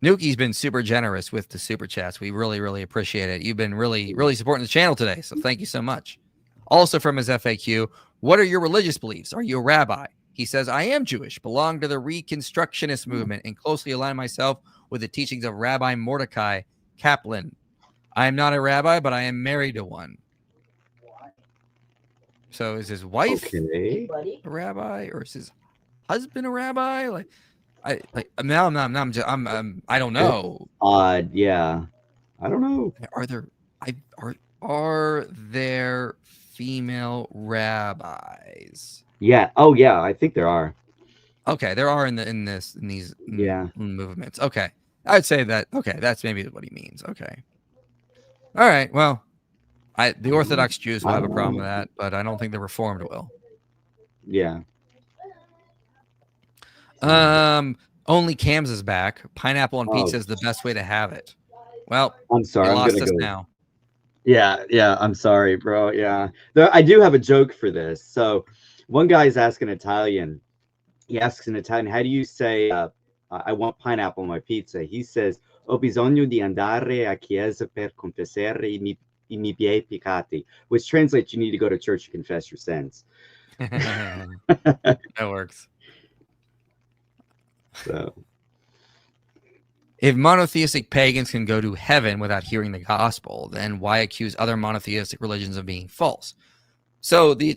Nuki's been super generous with the super chats. We really, really appreciate it. You've been really, really supporting the channel today. So thank you so much. Also from his FAQ, what are your religious beliefs? Are you a rabbi? He says, I am Jewish, belong to the Reconstructionist movement, and closely align myself with the teachings of Rabbi Mordecai Kaplan. I am not a rabbi, but I am married to one. So is his wife a rabbi, or is his husband a rabbi? I don't know. Odd, yeah. I don't know. Are there female rabbis? Yeah. Oh, yeah. I think there are. Okay, there are in these movements. Okay, I'd say that. Okay, that's maybe what he means. Okay. All right. Well, the Orthodox Jews will have a problem with that, but I don't think the Reformed will. Yeah. Only Cams is back. Pineapple on pizza is the best way to have it. Well, I'm sorry. I'm lost us now. Yeah. I'm sorry, bro. Yeah. I do have a joke for this. So one guy is asking Italian. He asks in Italian, how do you say, I want pineapple on my pizza? He says, ho bisogno di andare a chiesa per confessare i miei peccati, which translates, you need to go to church to confess your sins. That works. So, if monotheistic pagans can go to heaven without hearing the gospel, then why accuse other monotheistic religions of being false? So the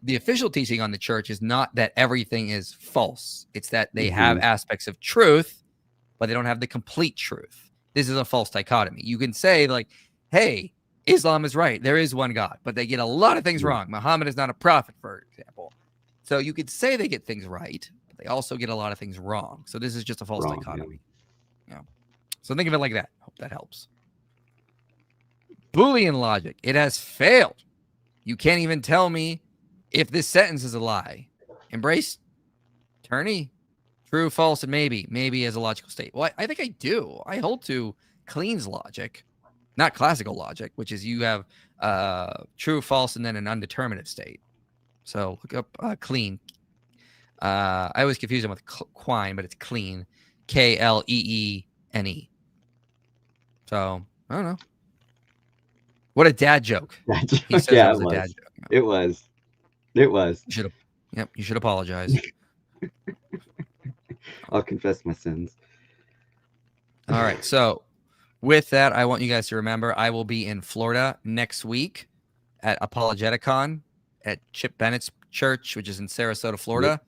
official teaching on the church is not that everything is false. It's that they have aspects of truth, but they don't have the complete truth. This is a false dichotomy. You can say like, hey, Islam is right. There is one God, but they get a lot of things wrong. Muhammad is not a prophet, for example. So you could say they get things right, but they also get a lot of things wrong. So this is just a false dichotomy. Yeah. So think of it like that. Hope that helps. Boolean logic. It has failed. You can't even tell me if this sentence is a lie. Embrace, Turney, true, false, and maybe. Maybe as a logical state. Well, I think I do. I hold to Clean's logic, not classical logic, which is you have true, false, and then an undeterminative state. So look up Clean. I always confuse them with Quine, but it's Clean. K-L-E-E-N-E. So, I don't know. What a dad joke. He says it was a dad joke. It was. It was. You should apologize. I'll confess my sins. All right. So with that, I want you guys to remember I will be in Florida next week at Apologeticon at Chip Bennett's Church, which is in Sarasota, Florida.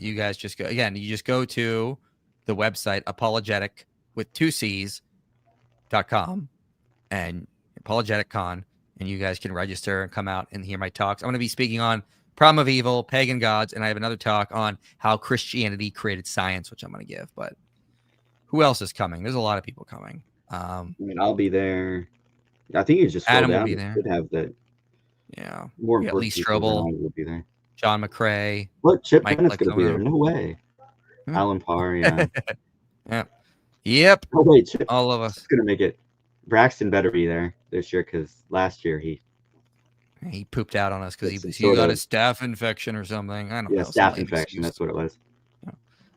You guys just go again. You just go to the website apologetic with 2Cs.com and ApologeticCon, and you guys can register and come out and hear my talks. I'm going to be speaking on Problem of Evil, Pagan Gods, and I have another talk on how Christianity created science, which I'm going to give. But who else is coming? There's a lot of people coming. I mean, I'll be there. I think you just scroll Adam down. will be You there. should have the We more got important Lee people than I Strobel, will be there. John McCrae. What? Chip Mike Bennett's going to be there? Licona. No way. Alan Parr, yeah. Yep. Oh wait, Chip. All of us. Going to make it. Braxton better be there this year because last year he pooped out on us because he sort got of- a staph infection or something. I don't know. staph some lame infection. excuse. That's what it was.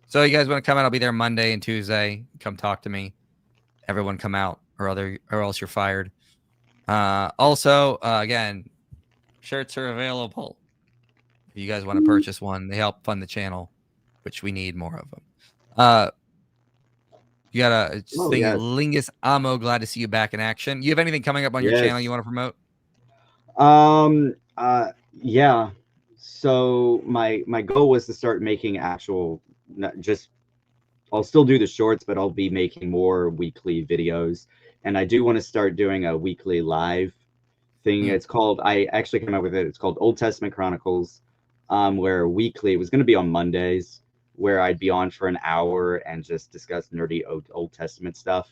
So you guys want to come out? I'll be there Monday and Tuesday. Come talk to me. Everyone come out, or else you're fired. Also, again, shirts are available. If you guys want to purchase one, they help fund the channel, which we need more of them. You got a thing, yes. Lingus Amo. Glad to see you back in action. You have anything coming up on your channel you want to promote? Yeah. So my goal was to start making actual, not just, I'll still do the shorts, but I'll be making more weekly videos. And I do want to start doing a weekly live thing. It's called, I actually came up with it. It's called Old Testament Chronicles, where weekly, it was going to be on Mondays, where I'd be on for an hour and just discuss nerdy Old Testament stuff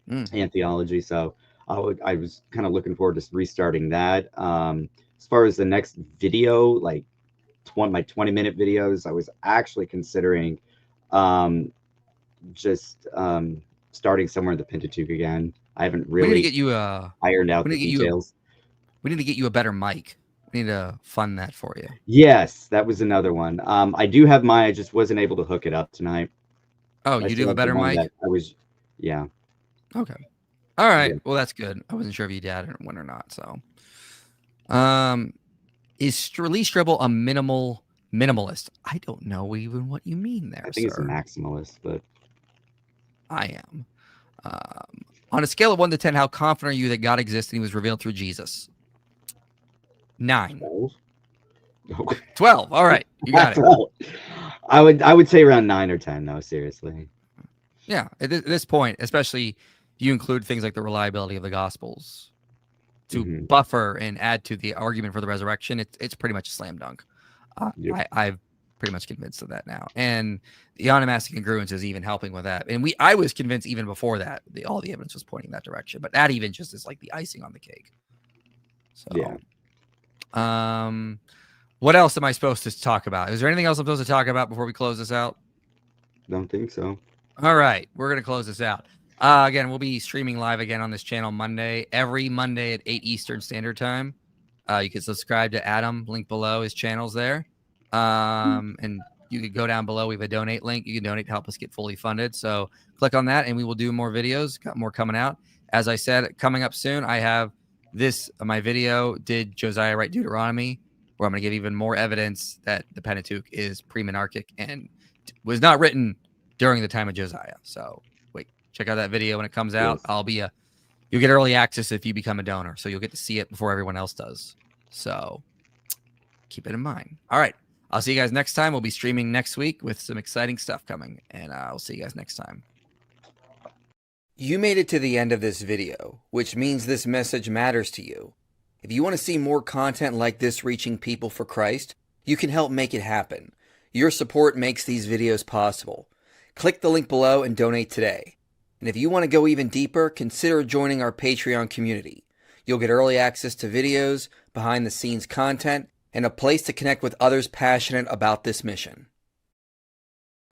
and theology. So I was kind of looking forward to restarting that. As far as the next video, like my 20-minute videos, I was actually considering just starting somewhere in the Pentateuch again. I haven't really we need to get you ironed out the details. We need to get you a better mic. We need to fund that for you. Yes, that was another one. I do have mine. I just wasn't able to hook it up tonight. Oh, you do have a better mic? Yeah. Okay. All right. Yeah. Well, that's good. I wasn't sure if you did one or not. So, is Lee Strobel a minimalist? I don't know even what you mean there. I think sir. it's a maximalist, but I am. On a scale of 1 to 10, how confident are you that God exists and he was revealed through Jesus? 9. 12. All right. You got it. I would say around 9 or 10, though, seriously. Yeah. At this point, especially if you include things like the reliability of the Gospels to buffer and add to the argument for the resurrection, it's pretty much a slam dunk. I've pretty much convinced of that now. And the onomastic congruence is even helping with that. And I was convinced even before that, all the evidence was pointing in that direction. But that even just is like the icing on the cake. So, yeah. What else am I supposed to talk about? Is there anything else I'm supposed to talk about before we close this out? Don't think so. All right. We're going to close this out. Again, we'll be streaming live again on this channel every Monday at 8 Eastern Standard Time. You can subscribe to Adam, link below, his channel's there. And you could go down below. We have a donate link. You can donate to help us get fully funded. So click on that and we will do more videos. Got more coming out. As I said, coming up soon, I have my video, Did Josiah write Deuteronomy? Where I'm going to give even more evidence that the Pentateuch is pre-monarchic and was not written during the time of Josiah. So check out that video when it comes out. Yes. You'll get early access if you become a donor. So you'll get to see it before everyone else does. So keep it in mind. All right. I'll see you guys next time. We'll be streaming next week with some exciting stuff coming. And I'll see you guys next time. You made it to the end of this video, which means this message matters to you. If you want to see more content like this reaching people for Christ, you can help make it happen. Your support makes these videos possible. Click the link below and donate today. And if you want to go even deeper, consider joining our Patreon community. You'll get early access to videos, behind-the-scenes content, and a place to connect with others passionate about this mission.